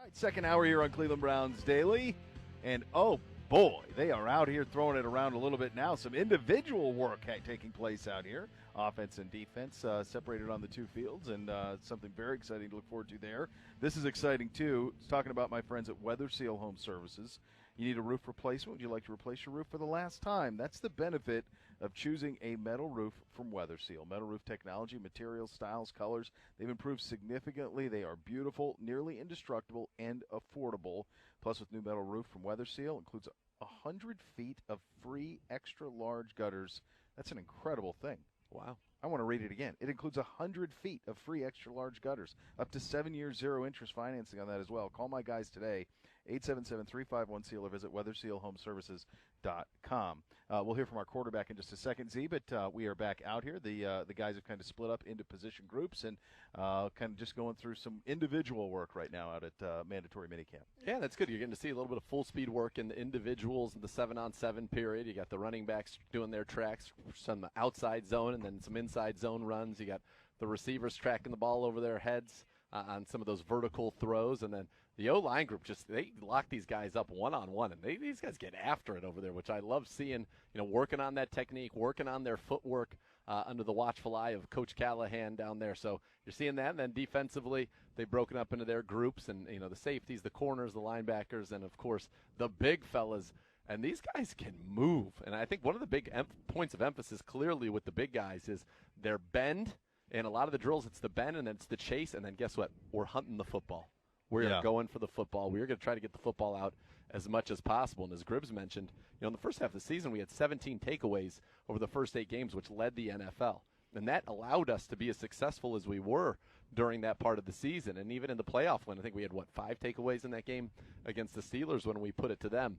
All right, second hour here on Cleveland Browns Daily. And, oh, boy, they are out here throwing it around a little bit now. Some individual work taking place out here. Offense and defense separated on the two fields, and something very exciting to look forward to there. This is exciting, too. It's talking about my friends at Weather Seal Home Services. You need a roof replacement? Would you like to replace your roof for the last time? That's the benefit of choosing a metal roof from Weather Seal. Metal roof technology, materials, styles, colors, they've improved significantly. They are beautiful, nearly indestructible, and affordable. Plus, with new metal roof from Weather Seal, includes 100 feet of free extra-large gutters. That's an incredible thing. Wow. I want to read it again. It includes 100 feet of free extra-large gutters, up to 7 years, zero-interest financing on that as well. Call my guys today, 877-351-SEAL, or visit weathersealhomeservices.com. We'll hear from our quarterback in just a second, Z, but we are back out here. The guys have kind of split up into position groups and kind of just going through some individual work right now out at mandatory minicamp. Yeah, that's good. You're getting to see a little bit of full-speed work in the individuals in the 7-on-7 period. You got the running backs doing their tracks, some outside zone and then some inside zone runs. You got the receivers tracking the ball over their heads on some of those vertical throws, and then the O-line group they lock these guys up one-on-one, and these guys get after it over there, which I love seeing. Working on that technique, working on their footwork under the watchful eye of Coach Callahan down there. So you're seeing that, and then defensively they've broken up into their groups, and the safeties, the corners, the linebackers, and of course the big fellas. And these guys can move, and I think one of the big points of emphasis clearly with the big guys is their bend. And a lot of the drills, it's the bend, and then it's the chase, and then guess what? We're hunting the football. We're going for the football. We're going to try to get the football out as much as possible. And as Gribbs mentioned, in the first half of the season, we had 17 takeaways over the first 8 games, which led the NFL. And that allowed us to be as successful as we were during that part of the season. And even in the playoff win, I think we had, 5 takeaways in that game against the Steelers when we put it to them.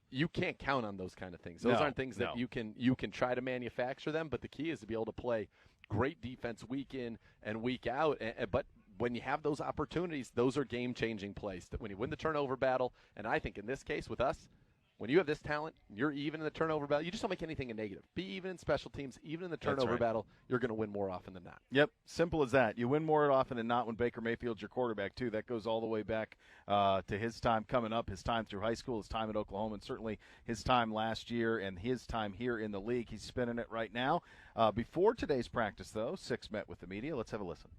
You can't count on those kind of things. Those aren't things that you can try to manufacture them, but the key is to be able to play great defense week in and week out. But when you have those opportunities, those are game-changing plays. When you win the turnover battle, and I think in this case with us, when you have this talent, you're even in the turnover battle. You just don't make anything a negative. Be even in special teams, even in the turnover battle, you're going to win more often than not. Yep, simple as that. You win more often than not when Baker Mayfield's your quarterback, too. That goes all the way back to his time coming up, his time through high school, his time at Oklahoma, and certainly his time last year and his time here in the league. He's spinning it right now. Before today's practice, though, Six met with the media. Let's have a listen.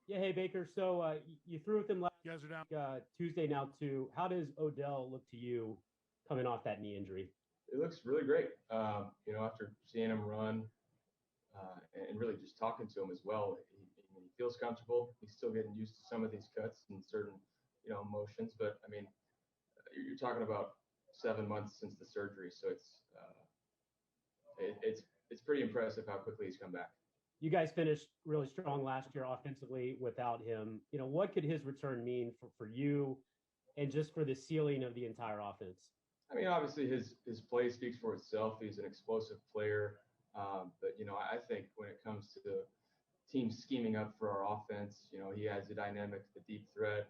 Yeah, hey, Baker. So you threw with him last You guys are down. Tuesday now, too. How does Odell look to you coming off that knee injury? It looks really great. After seeing him run and really just talking to him as well, he feels comfortable. He's still getting used to some of these cuts and certain, motions. But, you're talking about 7 months since the surgery. So it's pretty impressive how quickly he's come back. You guys finished really strong last year offensively without him. What could his return mean for you and just for the ceiling of the entire offense? Obviously his play speaks for itself. He's an explosive player. But I think when it comes to the team scheming up for our offense, he adds the dynamic, the deep threat.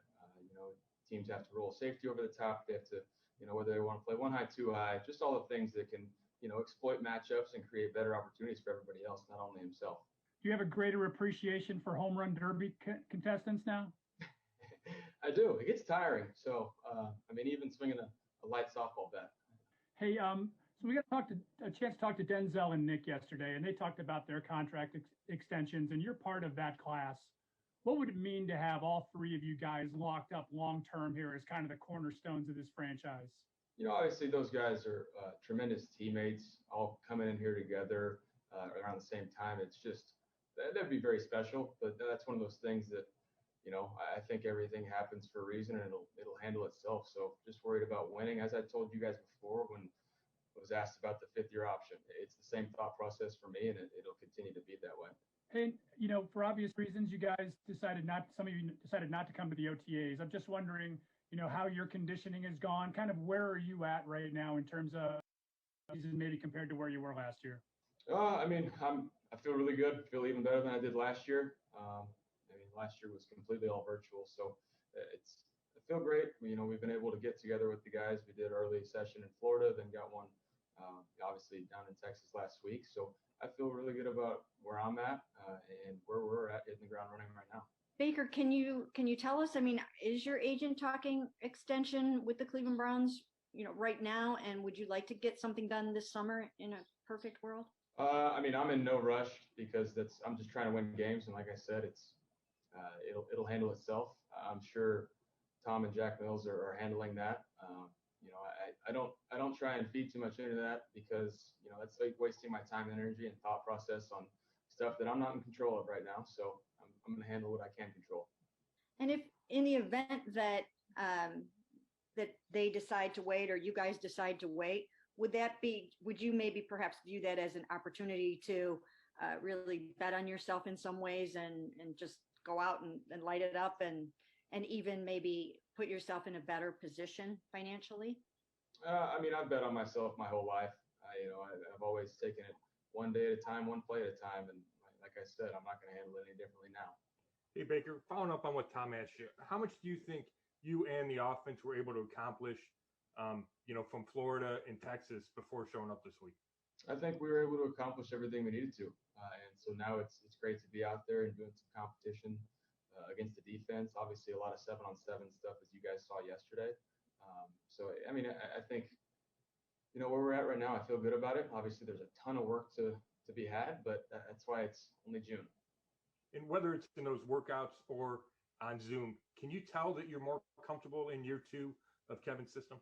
Teams have to roll safety over the top. They have to, whether they want to play 1 high, 2 high, just all the things that can, exploit matchups and create better opportunities for everybody else, not only himself. Do you have a greater appreciation for home run derby contestants now? I do. It gets tiring. So, even swinging a light softball bat. Hey, so we got a chance to talk to Denzel and Nick yesterday, and they talked about their contract extensions, and you're part of that class. What would it mean to have all 3 of you guys locked up long-term here as kind of the cornerstones of this franchise? Obviously those guys are tremendous teammates, all coming in here together around the same time. It's just, that'd be very special, but that's one of those things that, I think everything happens for a reason and it'll handle itself. So just worried about winning. As I told you guys before, when I was asked about the 5th-year option, it's the same thought process for me, and it'll continue to be that way. Hey, for obvious reasons, some of you decided not to come to the OTAs. I'm just wondering, how your conditioning has gone. Kind of where are you at right now in terms of maybe compared to where you were last year? I feel really good. I feel even better than I did last year. Last year was completely all virtual, so I feel great. We've been able to get together with the guys. We did early session in Florida, then got one obviously down in Texas last week. So I feel really good about where I'm at and where we're at hitting the ground running right now. Baker, can you tell us? I mean, is your agent talking extension with the Cleveland Browns, right now? And would you like to get something done this summer in a perfect world? I mean, I'm in no rush because I'm just trying to win games, and like I said, it'll handle itself. I'm sure Tom and Jack Mills are handling that. I don't try and feed too much into that because that's like wasting my time and energy and thought process on stuff that I'm not in control of right now. So I'm going to handle what I can control. And if in the event that that they decide to wait, or you guys decide to wait, would you maybe perhaps view that as an opportunity to really bet on yourself in some ways and just go out and light it up and even maybe put yourself in a better position financially? I mean, I've bet on myself my whole life. I've always taken it one day at a time, one play at a time. And like I said, I'm not going to handle it any differently now. Hey, Baker, following up on what Tom asked you, how much do you think you and the offense were able to accomplish, from Florida and Texas before showing up this week? I think we were able to accomplish everything we needed to. And so now it's great to be out there and doing some competition against the defense. Obviously, a lot of 7-on-7 stuff, as you guys saw yesterday. I mean, I think, where we're at right now, I feel good about it. Obviously, there's a ton of work to be had, but that's why it's only June. And whether it's in those workouts or on Zoom, can you tell that you're more comfortable in year 2 of Kevin's system?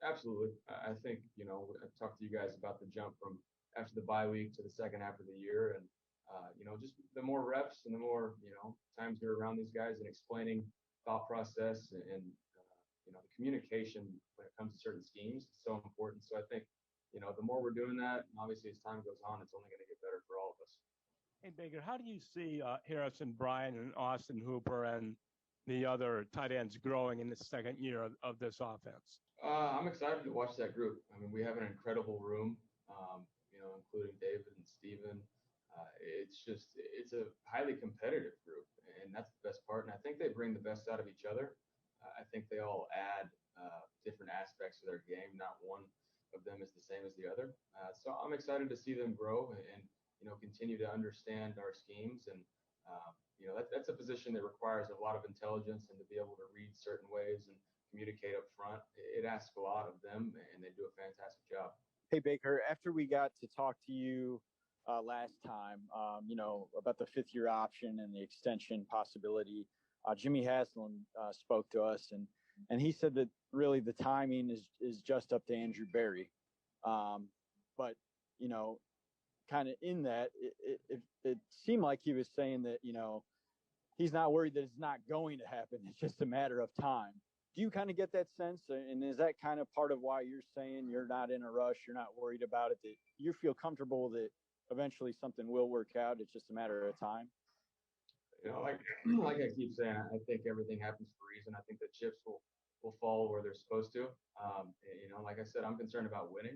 Absolutely. I think, I've talked to you guys about the jump from after the bye week to the second half of the year. And, just the more reps and the more, times you're around these guys and explaining thought process and the communication when it comes to certain schemes is so important. So I think, the more we're doing that, and obviously as time goes on, it's only going to get better for all of us. Hey, Baker, how do you see Harrison Bryant and Austin Hooper and the other tight ends growing in the second year of this offense? I'm excited to watch that group. I mean, we have an incredible room, including David and Steven. It's a highly competitive group, and that's the best part. And I think they bring the best out of each other. I think they all add different aspects of their game. Not one of them is the same as the other. So I'm excited to see them grow and continue to understand our schemes. And that's a position that requires a lot of intelligence and to be able to read certain ways and communicate up front. It asks a lot of them, and they do a fantastic job. Hey, Baker, after we got to talk to you last time, about the 5th-year option and the extension possibility, Jimmy Haslam spoke to us, and he said that really the timing is just up to Andrew Berry. But, kind of in that, it seemed like he was saying that, he's not worried that it's not going to happen. It's just a matter of time. Do you kind of get that sense? And is that kind of part of why you're saying you're not in a rush, you're not worried about it, that you feel comfortable that eventually something will work out, it's just a matter of time? Like I keep saying, I think everything happens for a reason. I think the chips will fall where they're supposed to. Like I said, I'm concerned about winning,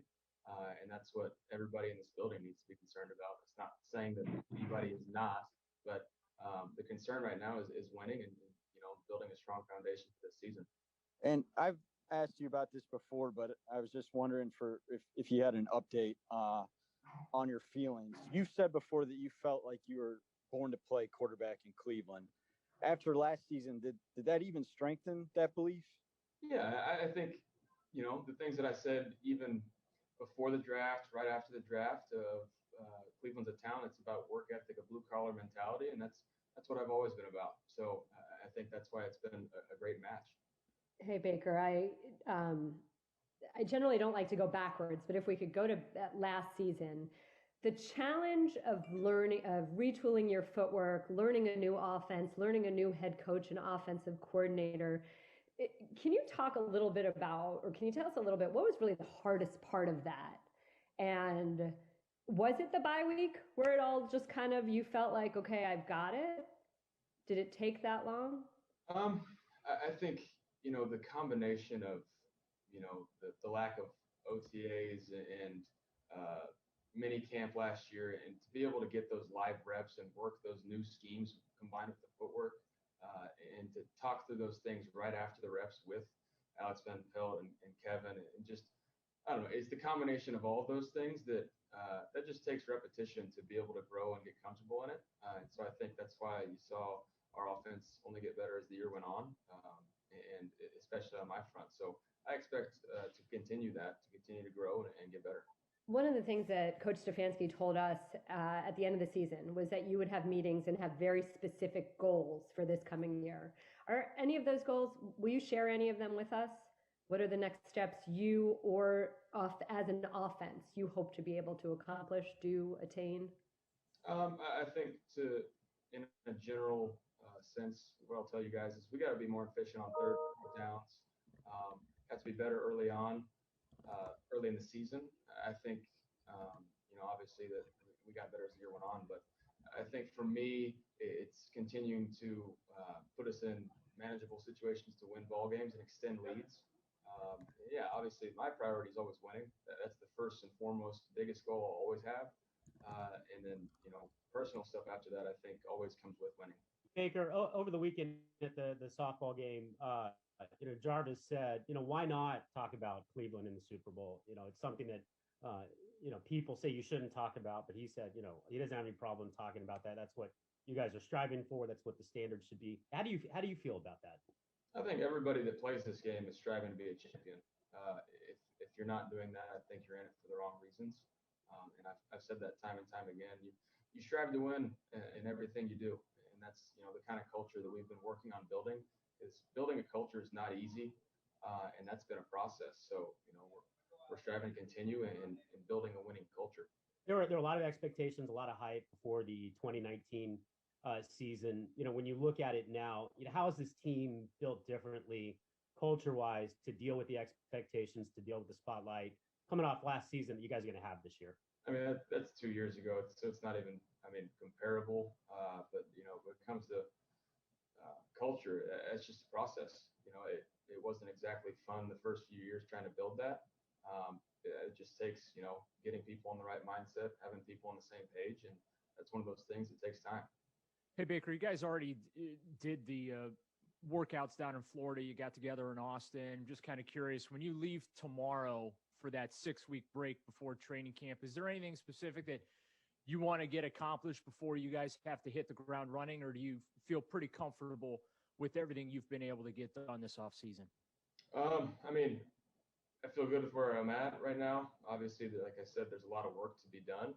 and that's what everybody in this building needs to be concerned about. It's not saying that anybody is not, but the concern right now is winning and building a strong foundation for this season. And I've asked you about this before, but I was just wondering if you had an update on your feelings. You've said before that you felt like you were born to play quarterback in Cleveland. After last season, did that even strengthen that belief? Yeah, I think, the things that I said even before the draft, right after the draft of Cleveland's a town, it's about work ethic, a blue-collar mentality, and that's what I've always been about. So I think that's why it's been a great match. Hey, Baker, I generally don't like to go backwards, but if we could go to that last season, the challenge of retooling your footwork, learning a new offense, learning a new head coach and offensive coordinator. Can you talk a little bit about, or can you tell us a little bit, what was really the hardest part of that? And was it the bye week where it all just kind of, you felt like, okay, I've got it? Did it take that long? I think, the combination of, the lack of OTAs and mini camp last year, and to be able to get those live reps and work those new schemes combined with the footwork, and to talk through those things right after the reps with Alex Van Pelt and Kevin, and just, I don't know, it's the combination of all of those things that just takes repetition to be able to grow and get comfortable in it. And so I think that's why you saw our offense only get better as the year went on, and especially on my front. So I expect to continue to grow and get better. One of the things that Coach Stefanski told us at the end of the season was that you would have meetings and have very specific goals for this coming year. Are any of those goals, will you share any of them with us? What are the next steps you or as an offense you hope to be able to accomplish, do, attain? I think in a general sense, what I'll tell you guys is we got to be more efficient on third downs. Have to be better early on, early in the season. I think, obviously that we got better as the year went on, but I think for me, it's continuing to put us in manageable situations to win ball games and extend leads. Obviously my priority is always winning. That's the first and foremost, biggest goal I'll always have. And then, personal stuff after that, I think always comes with winning. Baker, over the weekend at the softball game, Jarvis said, why not talk about Cleveland in the Super Bowl? It's something that, people say you shouldn't talk about, but he said, he doesn't have any problem talking about that. That's what you guys are striving for. That's what the standard should be. How do you feel about that? I think everybody that plays this game is striving to be a champion. If you're not doing that, I think you're in it for the wrong reasons. And I've said that time and time again. You strive to win in everything you do, and that's the kind of culture that we've been working on building. Building a culture is not easy, and that's been a process. So we're striving to continue in building a winning culture. There were a lot of expectations, a lot of hype before the 2019 season. When you look at it now, how is this team built differently, culture-wise, to deal with the expectations, to deal with the spotlight coming off last season that you guys are going to have this year? I mean, that's 2 years ago, so it's not even, comparable. But when it comes to culture, it's just a process. It wasn't exactly fun the first few years trying to build that. It just takes, getting people in the right mindset, having people on the same page, and that's one of those things that takes time. Hey, Baker, you guys already did the workouts down in Florida. You got together in Austin. Just kind of curious, when you leave tomorrow for that 6-week break before training camp, is there anything specific that you want to get accomplished before you guys have to hit the ground running, or do you feel pretty comfortable with everything you've been able to get done this offseason? I feel good with where I'm at right now. Obviously, like I said, there's a lot of work to be done.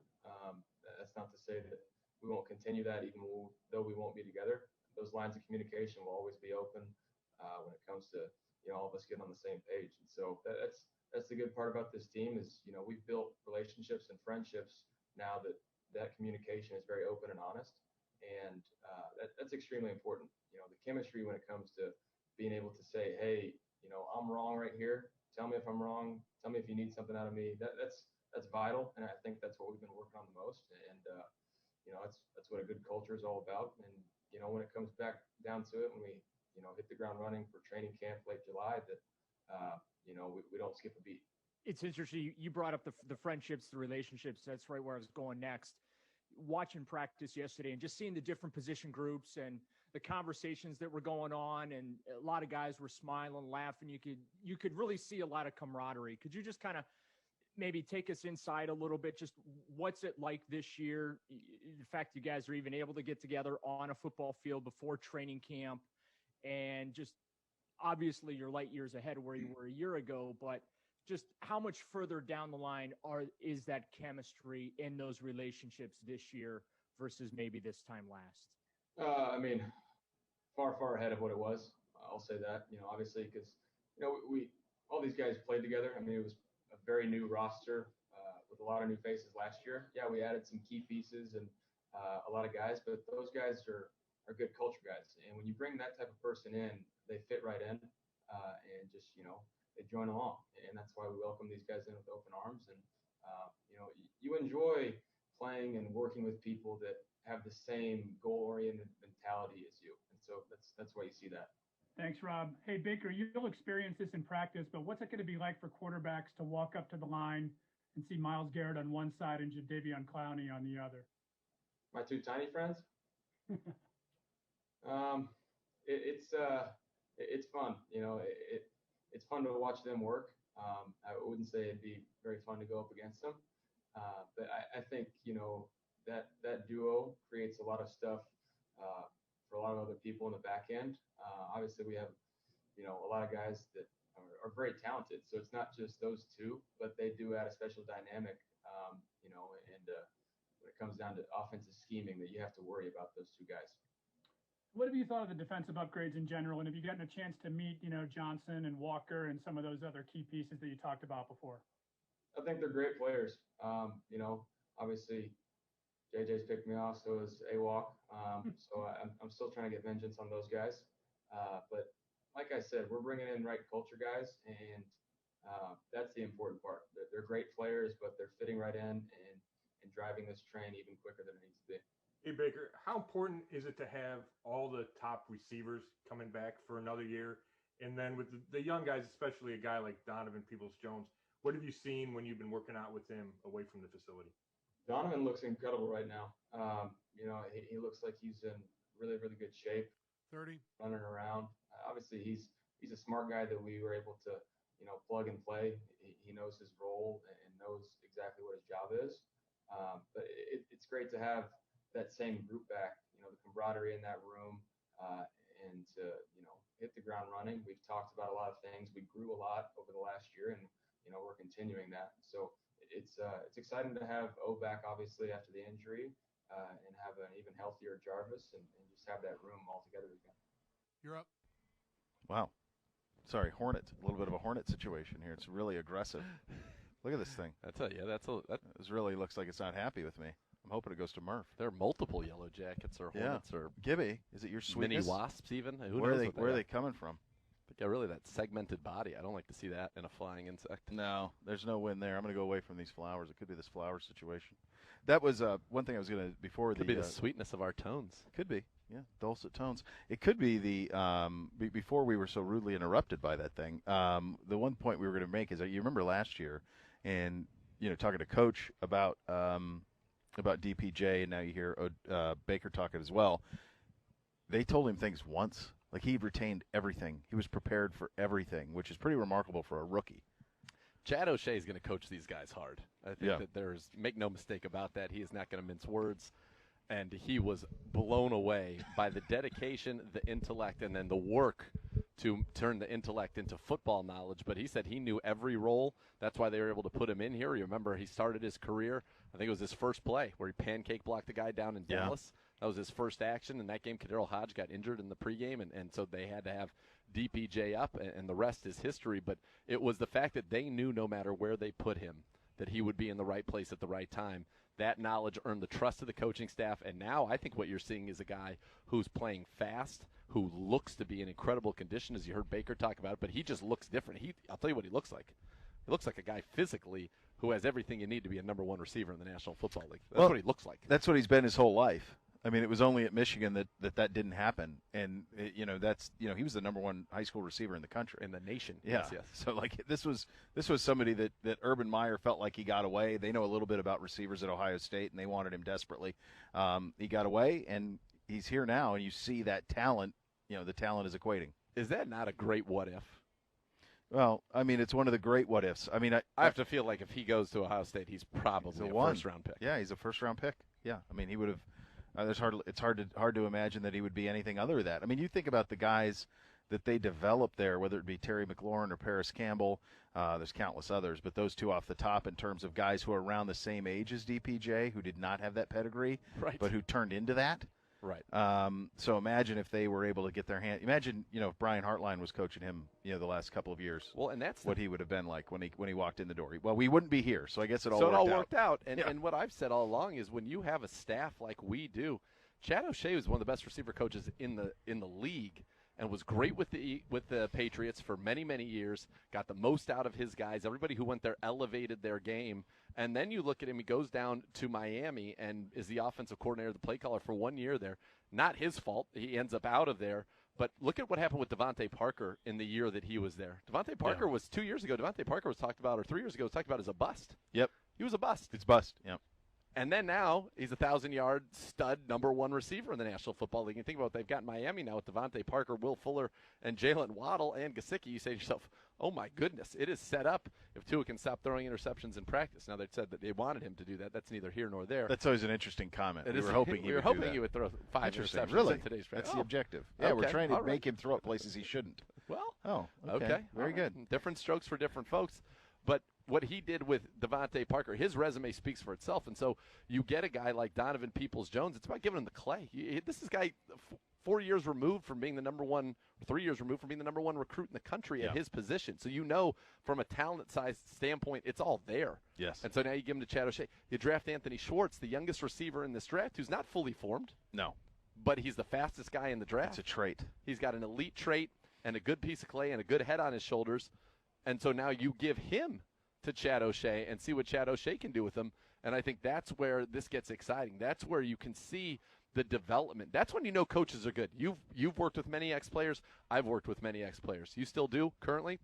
That's not to say that we won't continue that, even though we won't be together. Those lines of communication will always be open when it comes to all of us getting on the same page. And so that's the good part about this team is we've built relationships and friendships now that communication is very open and honest, and that's extremely important. The chemistry when it comes to being able to say, hey, I'm wrong right here. Tell me if I'm wrong. Tell me if you need something out of me. That's vital, and I think that's what we've been working on the most. And that's what a good culture is all about. And when it comes back down to it, when we hit the ground running for training camp late July, that we don't skip a beat. It's interesting. You brought up the friendships, the relationships. That's right where I was going next. Watching practice yesterday and just seeing the different position groups and the conversations that were going on, and a lot of guys were smiling, laughing. You could really see a lot of camaraderie. Could you just kind of maybe take us inside a little bit? Just what's it like this year? The fact you guys are even able to get together on a football field before training camp, and just obviously you're light years ahead of where you were a year ago, but just how much further down the line is that chemistry in those relationships this year versus maybe this time last? Far ahead of what it was. I'll say that, obviously, because, we all these guys played together. It was a very new roster with a lot of new faces last year. Yeah, we added some key pieces and a lot of guys, but those guys are good culture guys. And when you bring that type of person in, they fit right in and just, they join along. And that's why we welcome these guys in with open arms. And, you enjoy playing and working with people that have the same goal-oriented mentality as you. And so that's why you see that. Thanks, Rob. Hey, Baker, you'll experience this in practice, but what's it going to be like for quarterbacks to walk up to the line and see Myles Garrett on one side and Jadeveon Clowney on the other? My two tiny friends? It's fun. It's fun to watch them work. I wouldn't say it'd be very fun to go up against them. But I think, that duo creates a lot of stuff for a lot of other people in the back end. Obviously, we have, a lot of guys that are very talented. So it's not just those two, but they do add a special dynamic, and when it comes down to offensive scheming, that you have to worry about those two guys. What have you thought of the defensive upgrades in general? And have you gotten a chance to meet, Johnson and Walker and some of those other key pieces that you talked about before? I think they're great players. Obviously, JJ's picked me off, so is AWalk. So I'm still trying to get vengeance on those guys. But like I said, we're bringing in right culture guys, and that's the important part. They're great players, but they're fitting right in and driving this train even quicker than it needs to be. Hey, Baker, how important is it to have all the top receivers coming back for another year? And then with the young guys, especially a guy like Donovan Peoples-Jones, what have you seen when you've been working out with him away from the facility? Donovan looks incredible right now. He looks like he's in really, really good shape. 30. Running around. Obviously, he's a smart guy that we were able to, plug and play. He knows his role and knows exactly what his job is. But it's great to have that same group back, the camaraderie in that room, and to, hit the ground running. We've talked about a lot of things. We grew a lot over the last year, and, we're continuing that. So it's exciting to have O back, obviously, after the injury, and have an even healthier Jarvis and just have that room all together again. You're up. Wow. Sorry, Hornet. A little bit of a Hornet situation here. It's really aggressive. Look at this thing. I tell you, that really looks like it's not happy with me. I'm hoping it goes to Murph. There are multiple yellow jackets or Hornets or Gibby. Is it your sweetness? Mini wasps even? Where are they coming from? But yeah, really that segmented body. I don't like to see that in a flying insect. No, there's no win there. I'm going to go away from these flowers. It could be this flower situation. That was one thing I was going to before could be the sweetness of our tones. Could be, yeah, dulcet tones. It could be the before we were so rudely interrupted by that thing. The one point we were going to make is that you remember last year, and talking to Coach about DPJ, and now you hear Baker talking as well. They told him things once. Like, he retained everything. He was prepared for everything, which is pretty remarkable for a rookie. Chad O'Shea is going to coach these guys hard. I think that make no mistake about that. He is not going to mince words. And he was blown away by the dedication, the intellect, and then the work to turn the intellect into football knowledge. But he said he knew every role. That's why they were able to put him in here. You remember he started his career, I think it was his first play, where he pancake blocked the guy down in Dallas. That was his first action. In that game, Kadero Hodge got injured in the pregame, and so they had to have DPJ up, and the rest is history. But it was the fact that they knew no matter where they put him that he would be in the right place at the right time. That knowledge earned the trust of the coaching staff, and now I think what you're seeing is a guy who's playing fast, who looks to be in incredible condition, as you heard Baker talk about it, but he just looks different. I'll tell you what he looks like. He looks like a guy physically who has everything you need to be a number one receiver in the National Football League. That's what he looks like. That's what he's been his whole life. I mean, it was only at Michigan that didn't happen, and he was the number one high school receiver in the country, in the nation. Yeah. Yes. So this was somebody that Urban Meyer felt like he got away. They know a little bit about receivers at Ohio State, and they wanted him desperately. He got away, and he's here now, and you see that talent. The talent is equating. Is that not a great what if? Well, I mean, it's one of the great what ifs. I mean, I have to feel like if he goes to Ohio State, he's probably a first-round pick. Yeah, he's a first-round pick. Yeah, I mean, he would have. It's hard to imagine that he would be anything other than that. I mean, you think about the guys that they developed there, whether it be Terry McLaurin or Paris Campbell. There's countless others, but those two off the top in terms of guys who are around the same age as DPJ, who did not have that pedigree, but who turned into that. Right. So imagine if they were able to get their hand. Imagine, if Brian Hartline was coaching him, the last couple of years. Well, and that's what he would have been like when he walked in the door. Well, we wouldn't be here, so I guess it all worked out. And what I've said all along is when you have a staff like we do, Chad O'Shea was one of the best receiver coaches in the league, and was great with the Patriots for many, many years, got the most out of his guys. Everybody who went there elevated their game. And then you look at him, he goes down to Miami and is the offensive coordinator, the play caller for 1 year there. Not his fault. He ends up out of there. But look at what happened with Devontae Parker in the year that he was there. Devontae Parker was 2 years ago. Devontae Parker was talked about, or 3 years ago, was talked about as a bust. Yep. He was a bust. It's bust, yep. And then now he's a 1,000-yard stud number one receiver in the National Football League. And think about what they've got in Miami now with Devontae Parker, Will Fuller, and Jalen Waddle and Gesicki. You say to yourself, oh, my goodness, it is set up if Tua can stop throwing interceptions in practice. Now, they said that they wanted him to do that. That's neither here nor there. That's always an interesting comment. We were hoping he would throw 5 interceptions really? in today's practice. That's the objective. Yeah, we're trying to make him throw at places he shouldn't. Well, okay. Very good. Different strokes for different folks. But what he did with Devontae Parker, his resume speaks for itself. And so you get a guy like Donovan Peoples-Jones, it's about giving him the clay. This is a guy 4 years removed from being the number one, 3 years removed from being the number one recruit in the country at his position. So you know from a talent size standpoint, it's all there. Yes. And so now you give him to Chad O'Shea. You draft Anthony Schwartz, the youngest receiver in this draft, who's not fully formed. No. But he's the fastest guy in the draft. It's a trait. He's got an elite trait and a good piece of clay and a good head on his shoulders. And so now you give him to Chad O'Shea and see what Chad O'Shea can do with him. And I think that's where this gets exciting. That's where you can see the development. That's when you know coaches are good. You've worked with many ex-players. I've worked with many ex-players. You still do currently?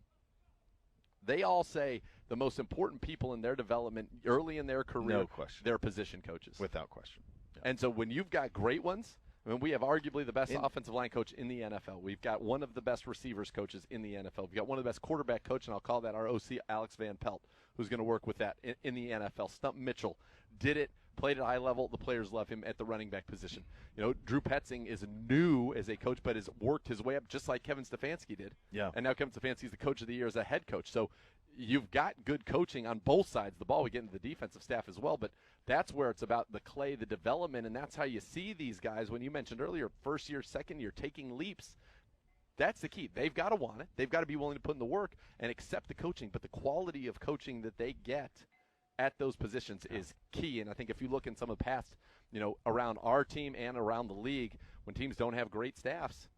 They all say the most important people in their development early in their career, no question, they're position coaches. Without question. Yeah. And so when you've got great ones, I mean, we have arguably the best offensive line coach in the NFL. We've got one of the best receivers coaches in the NFL. We've got one of the best quarterback coaches, and I'll call that our OC, Alex Van Pelt, who's going to work with that in the NFL. Stump Mitchell did it, played at a high level. The players love him at the running back position. You know, Drew Petzing is new as a coach, but has worked his way up just like Kevin Stefanski did. Yeah. And now Kevin Stefanski is the coach of the year as a head coach. So you've got good coaching on both sides of the ball. We get into the defensive staff as well, but that's where it's about the clay, the development, and that's how you see these guys, when you mentioned earlier, first year, second year, taking leaps. That's the key. They've got to want it. They've got to be willing to put in the work and accept the coaching, but the quality of coaching that they get at those positions is key. And I think if you look in some of the past, you know, around our team and around the league, when teams don't have great staffs,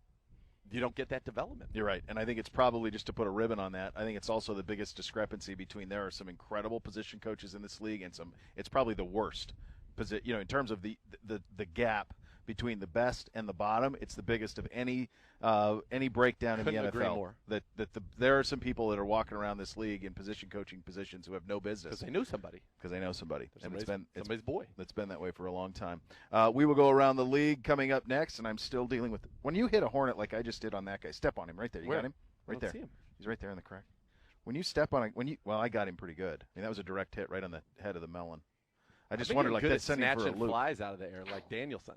you don't get that development. You're right. And I think it's probably, just to put a ribbon on that, I think it's also the biggest discrepancy between there are some incredible position coaches in this league and some, it's probably the worst. You know, in terms of the gap between the best and the bottom, it's the biggest of any breakdown in Couldn't the agree NFL. more. There are some people that are walking around this league in position coaching positions who have no business Because they knew somebody. And Somebody's boy. It's been that way for a long time. We will go around the league coming up next, and I'm still dealing with when you hit a hornet like I just did on that guy. Step on him right there. You Where? got him right I there. don't see him. He's right there in the crack. When you step on it, I got him pretty good. I mean, that was a direct hit right on the head of the melon. I just think wondered, you're like, good that's at sending for a snatching loop. flies out of the air like Danielson.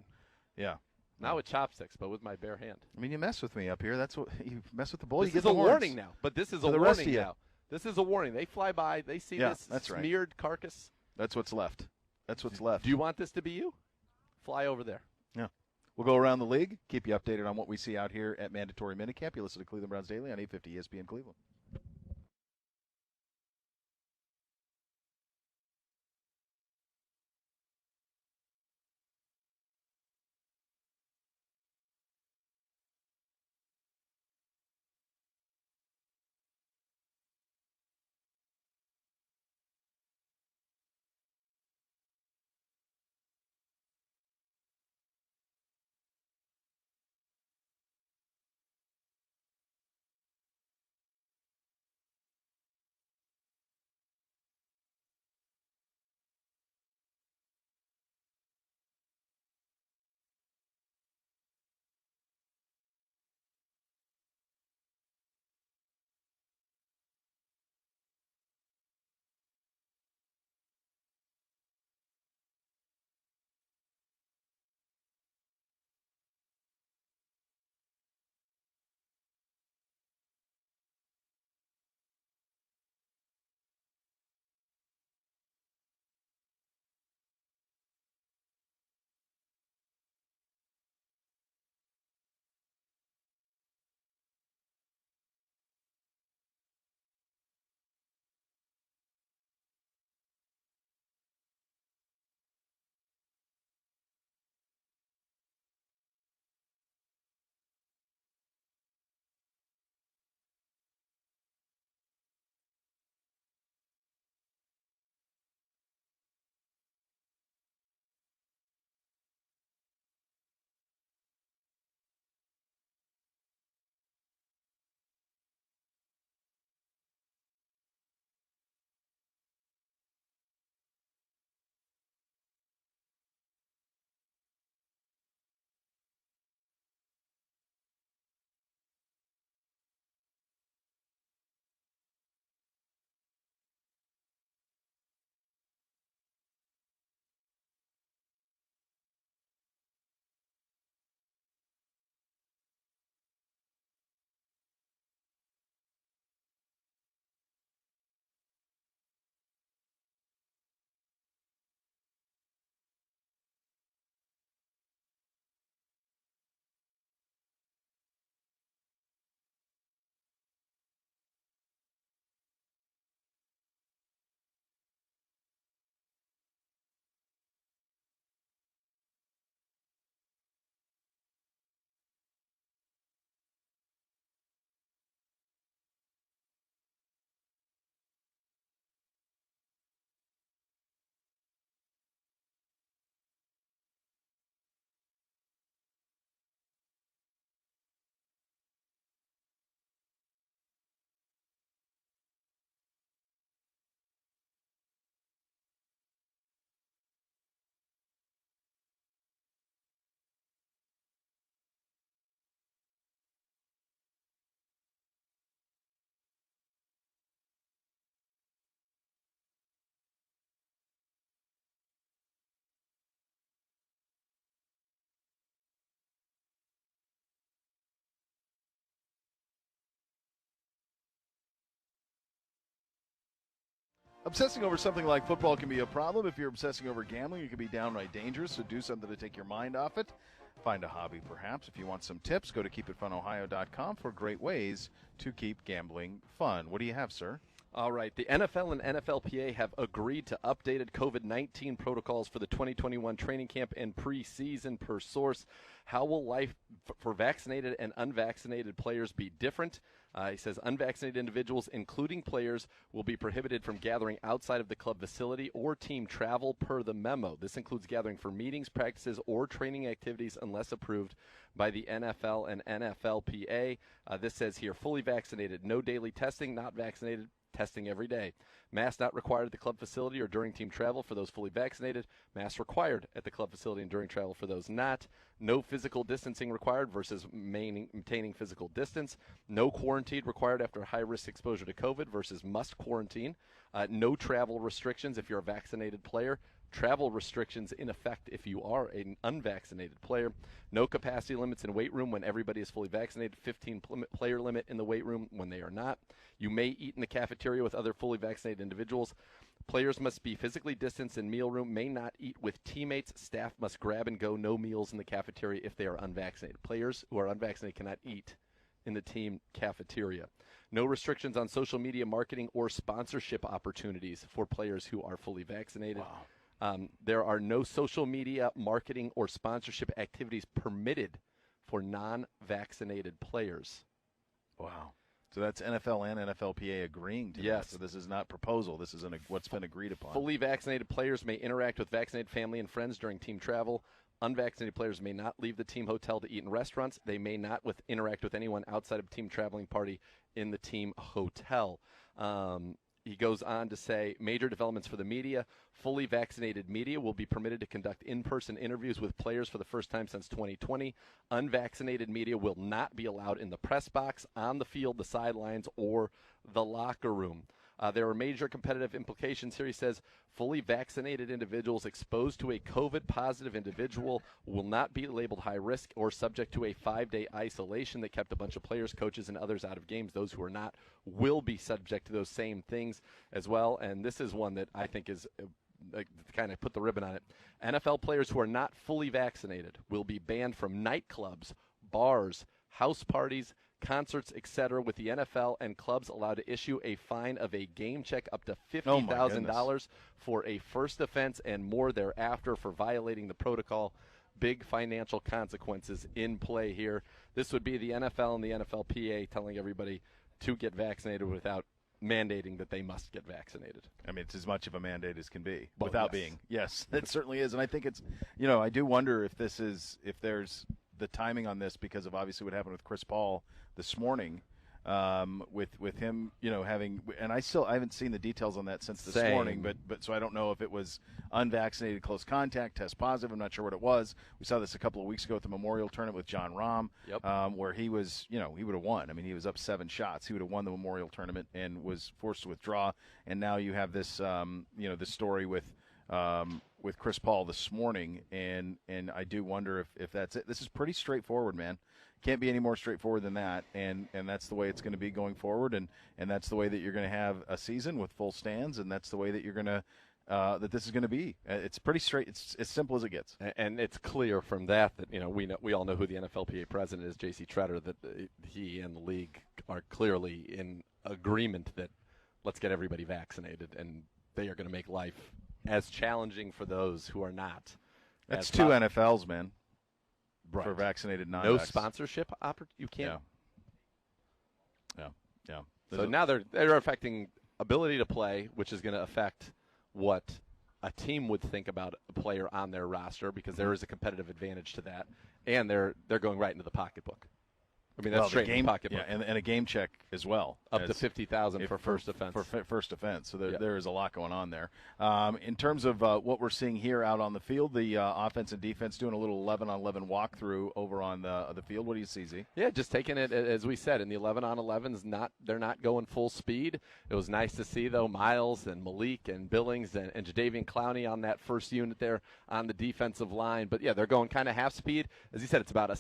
Yeah. Not with chopsticks, but with my bare hand. I mean, you mess with me up here. That's what you mess with the bull. This you get is the a horns. warning now. But this is a For the rest warning of you. now. This is a warning. They fly by. They see this that's right. smeared carcass. That's what's left. That's what's left. Do you want this to be you? Fly over there. Yeah. We'll go around the league, keep you updated on what we see out here at Mandatory Minicamp. You listen to Cleveland Browns Daily on 850 ESPN Cleveland. Obsessing over something like football can be a problem. If you're obsessing over gambling, it can be downright dangerous, so do something to take your mind off it. Find a hobby, perhaps. If you want some tips, go to keepitfunohio.com for great ways to keep gambling fun. What do you have, sir? All right. The NFL and NFLPA have agreed to updated COVID-19 protocols for the 2021 training camp and preseason per source. How will life for vaccinated and unvaccinated players be different? He says unvaccinated individuals, including players, will be prohibited from gathering outside of the club facility or team travel per the memo. This includes gathering for meetings, practices, or training activities unless approved by the NFL and NFLPA. This says here, fully vaccinated, no daily testing, not vaccinated, testing every day. Masks not required at the club facility or during team travel for those fully vaccinated. Masks required at the club facility and during travel for those not. No physical distancing required versus maintaining physical distance. No quarantine required after high-risk exposure to COVID versus must quarantine. No travel restrictions if you're a vaccinated player. Travel restrictions in effect if you are an unvaccinated player. No capacity limits in weight room when everybody is fully vaccinated. 15 player limit in the weight room when they are not. You may eat in the cafeteria with other fully vaccinated individuals. Players must be physically distanced in meal room, may not eat with teammates. Staff must grab and go, no meals in the cafeteria if they are unvaccinated. Players who are unvaccinated cannot eat in the team cafeteria. No restrictions on social media marketing or sponsorship opportunities for players who are fully vaccinated. Wow. There are no social media marketing or sponsorship activities permitted for non-vaccinated players. Wow. So that's NFL and NFLPA agreeing to Yes. that. So this is not proposal. This is what's been agreed upon. Fully vaccinated players may interact with vaccinated family and friends during team travel. Unvaccinated players may not leave the team hotel to eat in restaurants. They may not interact with anyone outside of team traveling party in the team hotel. He goes on to say, major developments for the media. Fully vaccinated media will be permitted to conduct in-person interviews with players for the first time since 2020. Unvaccinated media will not be allowed in the press box, on the field, the sidelines, or the locker room. There are major competitive implications here. He says fully vaccinated individuals exposed to a COVID-positive individual will not be labeled high risk or subject to a 5-day isolation that kept a bunch of players, coaches, and others out of games. Those who are not will be subject to those same things as well. And this is one that I think is kind of put the ribbon on it. NFL players who are not fully vaccinated will be banned from nightclubs, bars, house parties, concerts, etc., with the NFL and clubs allowed to issue a fine of a game check up to $50,000 for a first offense and more thereafter for violating the protocol. Big financial consequences in play here. This would be the NFL and the NFLPA telling everybody to get vaccinated without mandating that they must get vaccinated. I mean, it's as much of a mandate as can be Well, without yes. being. Yes, it certainly is. And I think it's, I do wonder if there's the timing on this because of obviously what happened with Chris Paul this morning, with him, having, and I haven't seen the details on that since this morning, but so I don't know if it was unvaccinated close contact, test positive. I'm not sure what it was. We saw this a couple of weeks ago at the Memorial Tournament with John Rahm, where he was, he would have won. I mean, he was up 7 shots. He would have won the Memorial Tournament and was forced to withdraw. And now you have this, this story with Chris Paul this morning, and I do wonder if that's it. This is pretty straightforward, man. Can't be any more straightforward than that, and that's the way it's going to be going forward, and that's the way that you're going to have a season with full stands, and that's the way that you're going to that this is going to be. It's pretty straight. It's as simple as it gets. And it's clear from that we all know who the NFLPA president is, J.C. Tretter, that he and the league are clearly in agreement that let's get everybody vaccinated, and they are going to make life as challenging for those who are not. That's 2 NFLs, man. Right. For vaccinated, non-vax. No sponsorship you can't. Yeah. So now they're affecting ability to play, which is going to affect what a team would think about a player on their roster because there is a competitive advantage to that, and they're going right into the pocketbook. I mean, that's straight in the pocketbook. Yeah, and a game check as well. Up to $50,000 for first offense. For first offense. So there is a lot going on there. In terms of what we're seeing here out on the field, the offense and defense doing a little 11-on-11 walkthrough over on the field. What do you see, Z? Yeah, just taking it, as we said, in the 11-on-11s, they're not going full speed. It was nice to see, though, Miles and Malik and Billings and Jadeveon Clowney on that first unit there on the defensive line. But, yeah, they're going kind of half speed. As you said, it's about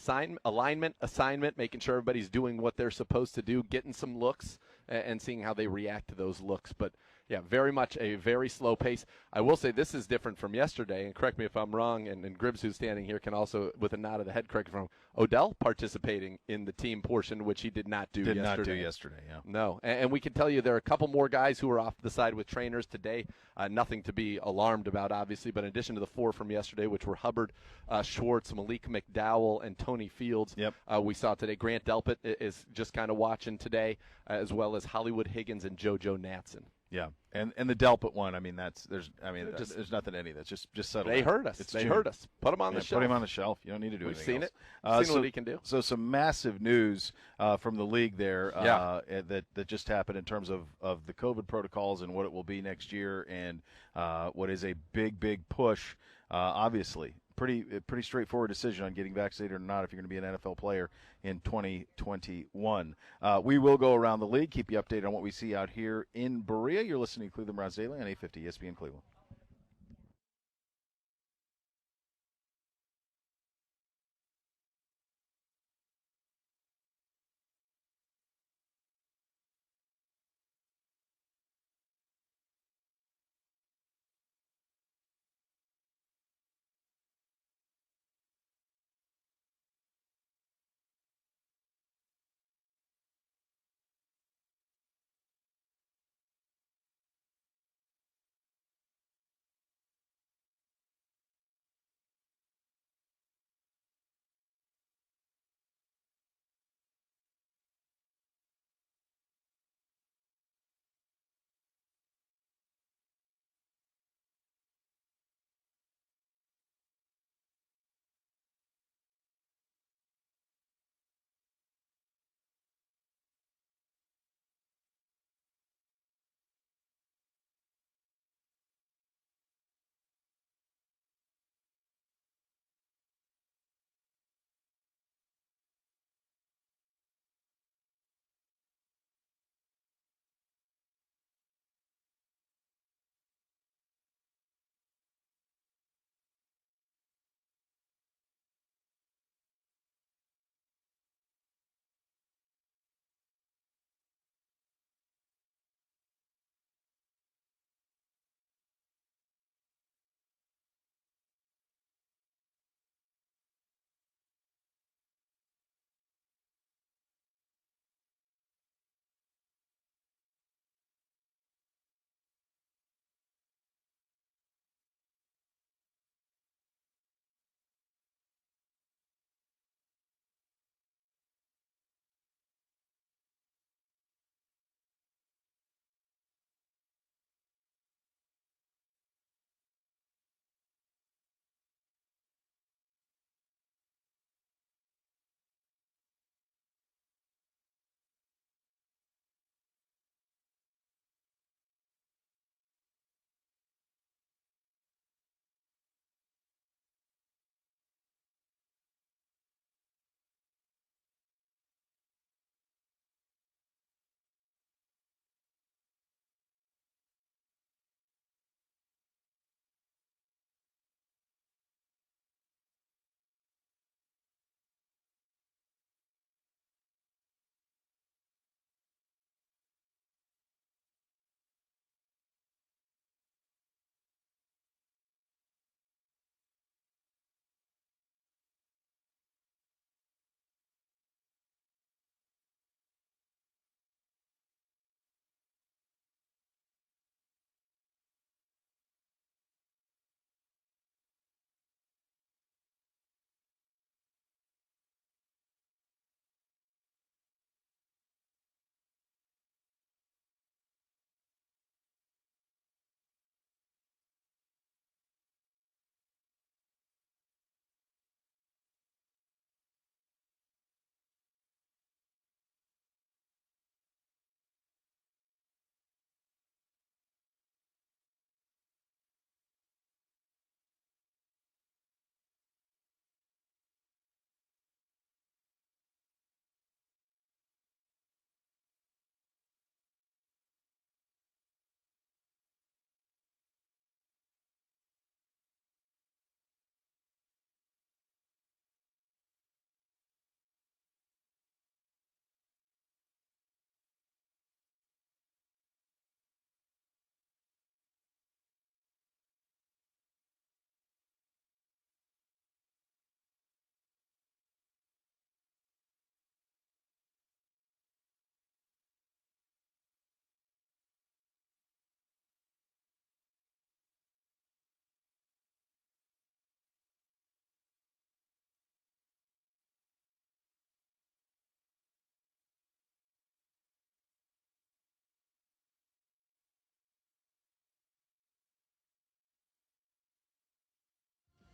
alignment, assignment, making sure everybody's doing what they're supposed to do, getting some looks and seeing how they react to those looks. But yeah, very much a very slow pace. I will say this is different from yesterday, and correct me if I'm wrong, and Gribbs, who's standing here, can also, with a nod of the head, correct me if I'm wrong. Odell participating in the team portion, which he did not do yesterday. Did not do yesterday, yeah. No, and we can tell you there are a couple more guys who are off the side with trainers today. Nothing to be alarmed about, obviously, but in addition to the 4 from yesterday, which were Hubbard, Schwartz, Malik McDowell, and Tony Fields, we saw today. Grant Delpit is just kind of watching today, as well as Hollywood Higgins and JoJo Natson. Yeah, and the Delpit one, I mean, there's nothing to any of that. Just settle. They down. heard us. It's They June. heard us. Put him on the shelf. Put him on the shelf. You don't need to do We've anything seen else. it. Seen what he can do. So some massive news from the league there that just happened in terms of the COVID protocols and what it will be next year, and what is a big push, obviously. Pretty straightforward decision on getting vaccinated or not if you're going to be an NFL player in 2021. We will go around the league, keep you updated on what we see out here in Berea. You're listening to Cleveland Browns Daily on 850 ESPN Cleveland.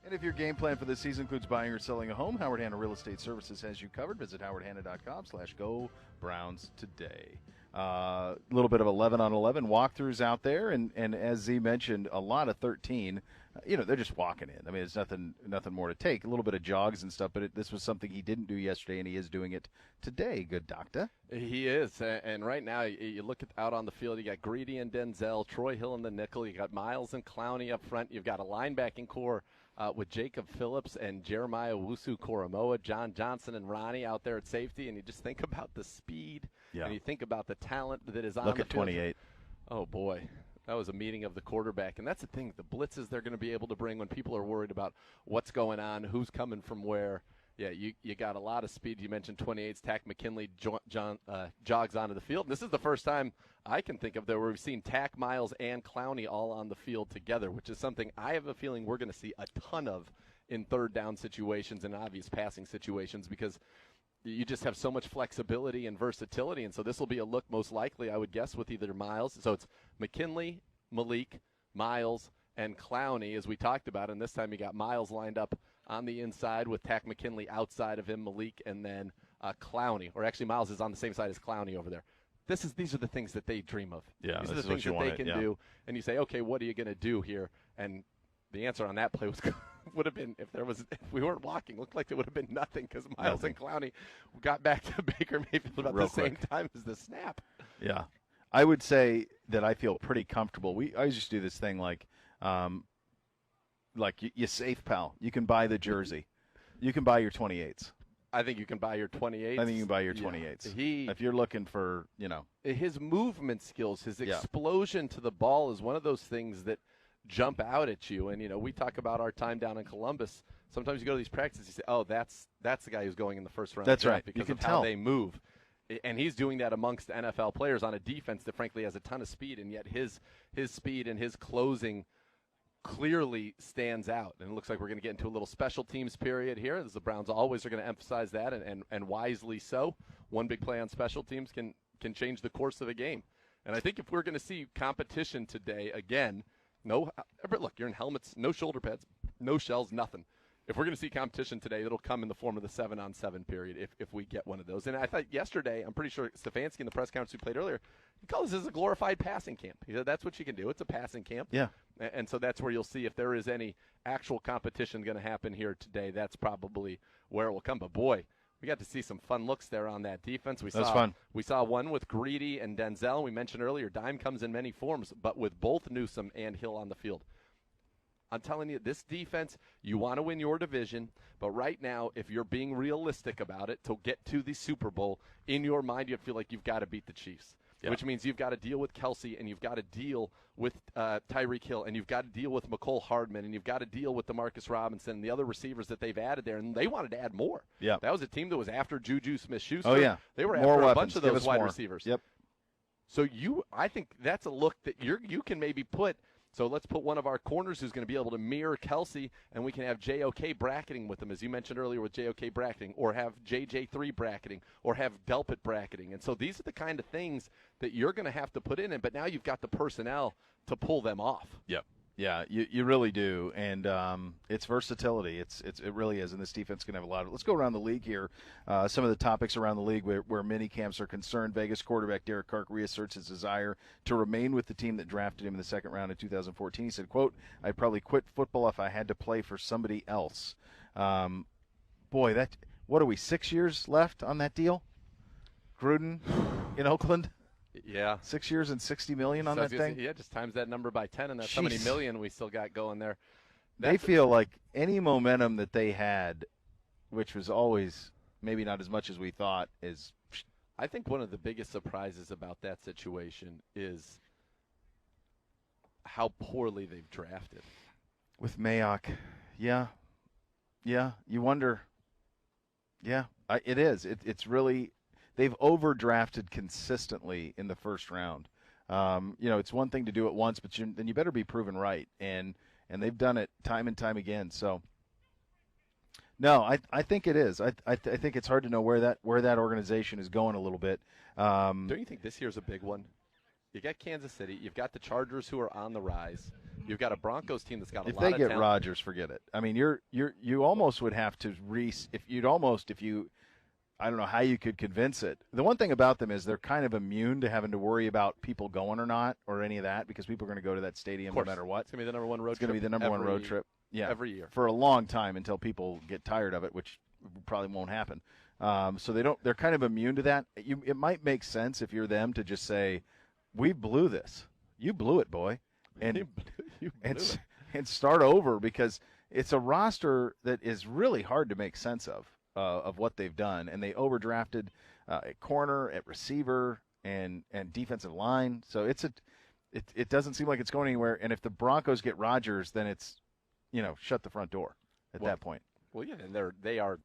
And if your game plan for this season includes buying or selling a home, Howard Hanna Real Estate Services has you covered. Visit howardhanna.com/go Browns today. A little bit of 11 on 11 walkthroughs out there, and as Z mentioned, a lot of 13. They're just walking in. I mean, there's nothing more to take. A little bit of jogs and stuff, but this was something he didn't do yesterday, and he is doing it today. Good doctor. He is, and right now you look out on the field. You got Greedy and Denzel, Troy Hill in the nickel. You got Miles and Clowney up front. You've got a linebacking core with Jacob Phillips and Jeremiah Wusu-Koromoa, John Johnson and Ronnie out there at safety, and you just think about the speed, and you think about the talent that is on the field. Look at 28. Oh, boy. That was a meeting of the quarterback, and that's the thing, the blitzes they're going to be able to bring when people are worried about what's going on, who's coming from where. Yeah, you got a lot of speed. You mentioned 28's Tack McKinley jogs onto the field. And this is the first time I can think of where we've seen Tack, Miles, and Clowney all on the field together, which is something I have a feeling we're going to see a ton of in third down situations and obvious passing situations, because you just have so much flexibility and versatility. And so this will be a look most likely, I would guess, with either Miles. So it's McKinley, Malik, Miles, and Clowney, as we talked about. And this time you got Miles lined up on the inside with Tack McKinley outside of him, Malik, and then Clowney. Or actually, Miles is on the same side as Clowney over there. These are the things that they dream of. Yeah, these are the things that they can do. And you say, okay, what are you going to do here? And the answer on that play would have been, if we weren't walking, looked like it would have been nothing, because Miles and Clowney got back to Baker Mayfield about the same time as the snap. Yeah. I would say that I feel pretty comfortable. I always just do this thing like you safe, pal. You can buy the jersey. You can buy your 28s. I think you can buy your 28s. I think you can buy your 28s. If you're looking for, his movement skills, his explosion to the ball is one of those things that jump out at you. And, we talk about our time down in Columbus. Sometimes you go to these practices, you say, oh, that's the guy who's going in the first round. That's right. Because of how they move. And he's doing that amongst NFL players on a defense that, frankly, has a ton of speed, and yet his speed and his closing clearly stands out. And it looks like we're going to get into a little special teams period here, as the Browns always are going to emphasize that, and wisely so. One big play on special teams can change the course of the game. And I think if we're going to see competition today, again, look, you're in helmets, no shoulder pads, no shells, nothing. If we're going to see competition today, it'll come in the form of the 7-on-7 period if we get one of those. And I thought yesterday, I'm pretty sure Stefanski in the press conference we played earlier, he calls this a glorified passing camp. He said that's what you can do. It's a passing camp. Yeah. And so that's where you'll see if there is any actual competition going to happen here today. That's probably where it will come. But, boy, we got to see some fun looks there on that defense. That's fun. We saw one with Greedy and Denzel. We mentioned earlier, dime comes in many forms, but with both Newsome and Hill on the field. I'm telling you, this defense, you want to win your division, but right now, if you're being realistic about it, to get to the Super Bowl, in your mind, you feel like you've got to beat the Chiefs, which means you've got to deal with Kelsey, and you've got to deal with Tyreek Hill, and you've got to deal with McCole Hardman, and you've got to deal with DeMarcus Robinson and the other receivers that they've added there, and they wanted to add more. Yeah. That was a team that was after Juju Smith-Schuster. Oh, yeah. They were more after weapons. a bunch of those wide receivers. Yep. So I think that's a look that you can maybe put. So let's put one of our corners who's going to be able to mirror Kelsey, and we can have JOK bracketing with him, as you mentioned earlier with JOK bracketing, or have JJ3 bracketing, or have Delpit bracketing. And so these are the kind of things that you're going to have to put in, but now you've got the personnel to pull them off. Yep. Yeah, you really do, and it's versatility. It really is, and this defense can have a lot of. Let's go around the league here. Some of the topics around the league where mini camps are concerned. Vegas quarterback Derek Carr reasserts his desire to remain with the team that drafted him in the second round in 2014. He said, "quote I'd probably quit football if I had to play for somebody else." Boy, what are we 6 years left on that deal? Gruden in Oakland. Yeah. 6 years and $60 million on that thing? Yeah, just times that number by 10, and that's how many million we still got going there. They feel like any momentum that they had, which was always maybe not as much as we thought, is. I think one of the biggest surprises about that situation is how poorly they've drafted. With Mayock. Yeah. Yeah, you wonder. Yeah, it is. It's really. They've overdrafted consistently in the first round. It's one thing to do it once, but then you better be proven right, and they've done it time and time again. So, no, I think it is. I think it's hard to know where that organization is going a little bit. Don't you think this year's a big one? You got Kansas City, you've got the Chargers who are on the rise, You've got a Broncos team that's got a if lot they of get talent. Rodgers, forget it. I mean, you almost would have to I don't know how you could convince it. The one thing about them is they're kind of immune to having to worry about people going or not or any of that because people are going to go to that stadium no matter what. It's going to be the number one road It's trip. going to be the number one road trip. Yeah, every year for a long time until people get tired of it, which probably won't happen. So they're kind of immune to that. It might make sense if you're them to just say, "We blew this. You blew it, boy," and and start over because it's a roster that is really hard to make sense of what they've done, and they overdrafted at corner, at receiver, and defensive line. So it doesn't seem like it's going anywhere. And if the Broncos get Rodgers, then it's shut the front door at that point. Well, yeah, and they are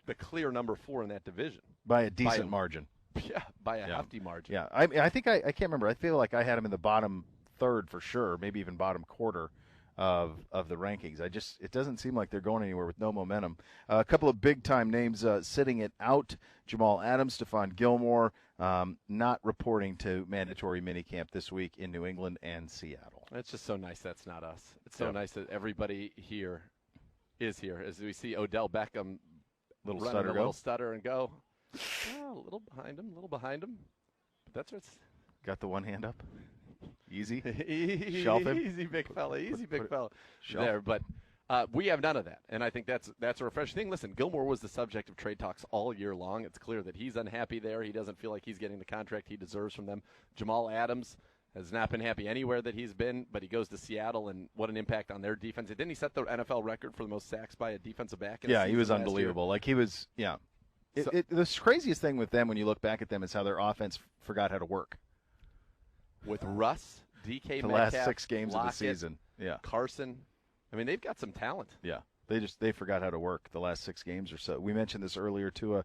the clear number 4 in that division by a decent margin. Yeah, by a hefty margin. Yeah, I think I can't remember. I feel like I had them in the bottom third for sure, maybe even bottom quarter of the rankings. It doesn't seem like they're going anywhere with no momentum. A couple of big time names sitting it out: Jamal Adams, Stephon Gilmore, not reporting to mandatory minicamp this week in New England and Seattle. It's just so nice that's not us. It's so nice that everybody here is here as we see Odell Beckham little stutter and go. Oh, a little behind him. But that's what's got the one hand up. Easy. Shelf him. Easy, big fella. There, but we have none of that, and I think that's a refreshing thing. Listen, Gilmore was the subject of trade talks all year long. It's clear that he's unhappy there. He doesn't feel like he's getting the contract he deserves from them. Jamal Adams has not been happy anywhere that he's been, but he goes to Seattle, and what an impact on their defense. Didn't he set the NFL record for the most sacks by a defensive back? Yeah, he was unbelievable. Like he was, yeah. The craziest thing with them when you look back at them is how their offense forgot how to work. With Russ, DK the Metcalf, last 6 games Lockett, of the season. Yeah. Carson. I mean, they've got some talent. Yeah. They forgot how to work the last 6 games or so. We mentioned this earlier, too,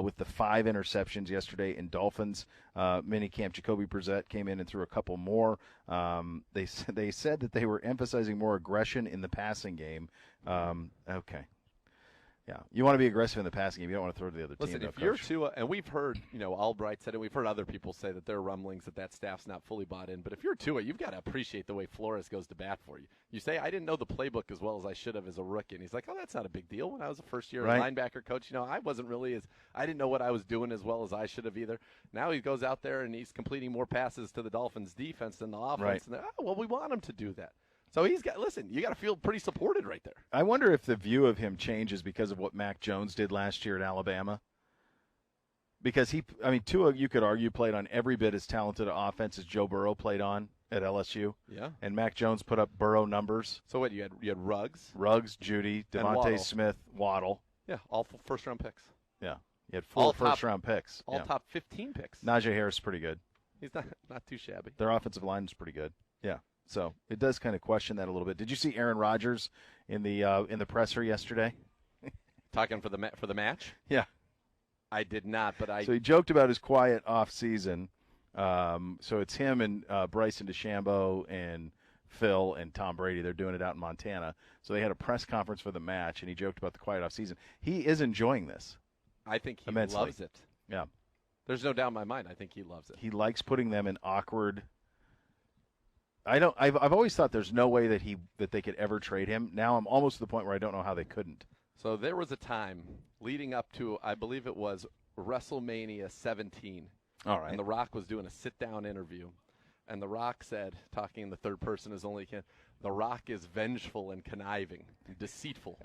with the 5 interceptions yesterday in Dolphins minicamp. Jacoby Brissett came in and threw a couple more. They said that they were emphasizing more aggression in the passing game. Okay. Yeah, you want to be aggressive in the passing game. You don't want to throw to the other team. Listen, if you're Tua, and we've heard, Albright said it, we've heard other people say that there are rumblings that staff's not fully bought in. But if you're Tua, you've got to appreciate the way Flores goes to bat for you. You say, I didn't know the playbook as well as I should have as a rookie. And he's like, oh, that's not a big deal. When I was a first-year linebacker coach, I wasn't really I didn't know what I was doing as well as I should have either. Now he goes out there and he's completing more passes to the Dolphins' defense than the offense. Right. And we want him to do that. So you got to feel pretty supported right there. I wonder if the view of him changes because of what Mac Jones did last year at Alabama. Because Tua, you could argue, played on every bit as talented an offense as Joe Burrow played on at LSU. Yeah. And Mac Jones put up Burrow numbers. So what, you had Ruggs, Judy, Devontae Smith, Waddle. Yeah, all first-round picks. Yeah. You had 4 first-round picks. All top 15 picks. Najee Harris is pretty good. He's not too shabby. Their offensive line is pretty good. Yeah. So it does kind of question that a little bit. Did you see Aaron Rodgers in the presser yesterday? Talking for the match? Yeah, I did not, but So he joked about his quiet off season. So it's him and Bryson DeChambeau and Phil and Tom Brady. They're doing it out in Montana. So they had a press conference for the match, and he joked about the quiet off season. He is enjoying this. I think he immensely. loves it. Yeah, there's no doubt in my mind. I think he loves it. He likes putting them in awkward. I've always thought there's no way that they could ever trade him. Now I'm almost to the point where I don't know how they couldn't. So there was a time leading up to, I believe it was WrestleMania 17. All right. And The Rock was doing a sit-down interview. And The Rock said, talking in the third person as only he can, The Rock is vengeful and conniving, deceitful.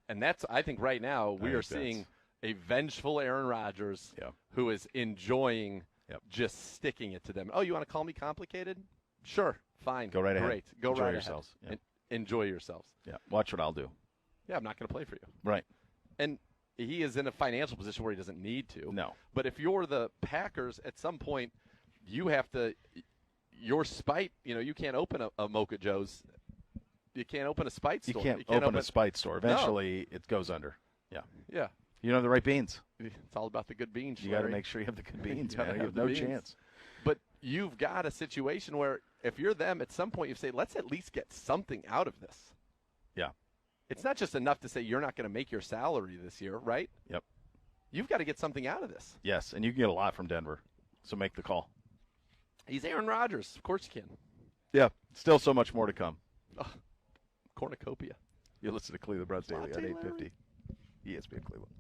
And that's, I think right now, we are seeing a vengeful Aaron Rodgers who is enjoying just sticking it to them. Oh, you want to call me complicated? Sure, fine. Go right ahead. Great. Go Enjoy right yourselves. ahead. Yeah. Enjoy yourselves. Yeah. Watch what I'll do. Yeah, I'm not going to play for you. Right. And he is in a financial position where he doesn't need to. No. But if you're the Packers, at some point, you have to – your spite – you can't open a Mocha Joe's. You can't open a spite store. You can't open a spite store. Eventually, it goes under. Yeah. Yeah. You don't have the right beans. It's all about the good beans. You got to make sure you have the good beans, man. You have no chance. But you've got a situation where if you're them, at some point you say, let's at least get something out of this. Yeah. It's not just enough to say you're not going to make your salary this year, right? Yep. You've got to get something out of this. Yes, and you can get a lot from Denver, so make the call. He's Aaron Rodgers. Of course you can. Yeah, still so much more to come. Cornucopia. You listen to Cleveland Browns Daily Latte on 850 ESPN Cleveland.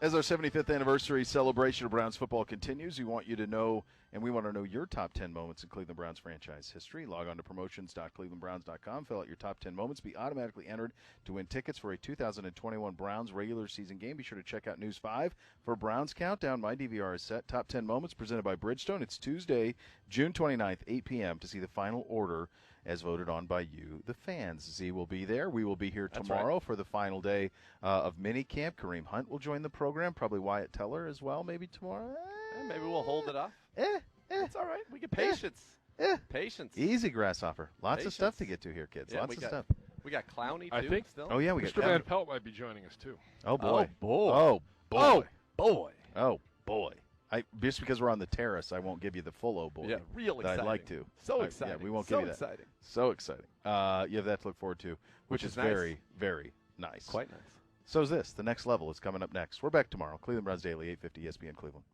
As our 75th anniversary celebration of Browns football continues, we want you to know, and we want to know your top 10 moments in Cleveland Browns franchise history. Log on to promotions.clevelandbrowns.com, fill out your top 10 moments, be automatically entered to win tickets for a 2021 Browns regular season game. Be sure to check out News 5 for Browns Countdown. My DVR is set. Top 10 moments presented by Bridgestone. It's Tuesday, June 29th, 8 p.m. to see the final order as voted on by you, the fans. Z will be there. We will be here tomorrow for the final day of minicamp. Kareem Hunt will join the program, probably Wyatt Teller as well, maybe tomorrow. Maybe we'll hold it off. It's all right. We get patience. Patience. Easy, Grasshopper. Lots of stuff to get to here, kids. Yeah, Lots of stuff. We got Clowney, too, I think still. Oh, yeah, we Mr. got Van Pelt might be joining us, too. Oh, boy. Oh, boy. Oh, boy. Oh, boy. Oh, boy. Just because we're on the terrace, I won't give you the full oh boy. Yeah, real that exciting. I'd like to. So exciting. Yeah, we won't so give you that. exciting. So exciting. You have that to look forward to, which is nice. very, very nice. Quite nice. So is this. The next level is coming up next. We're back tomorrow. Cleveland Browns Daily, 850 ESPN Cleveland.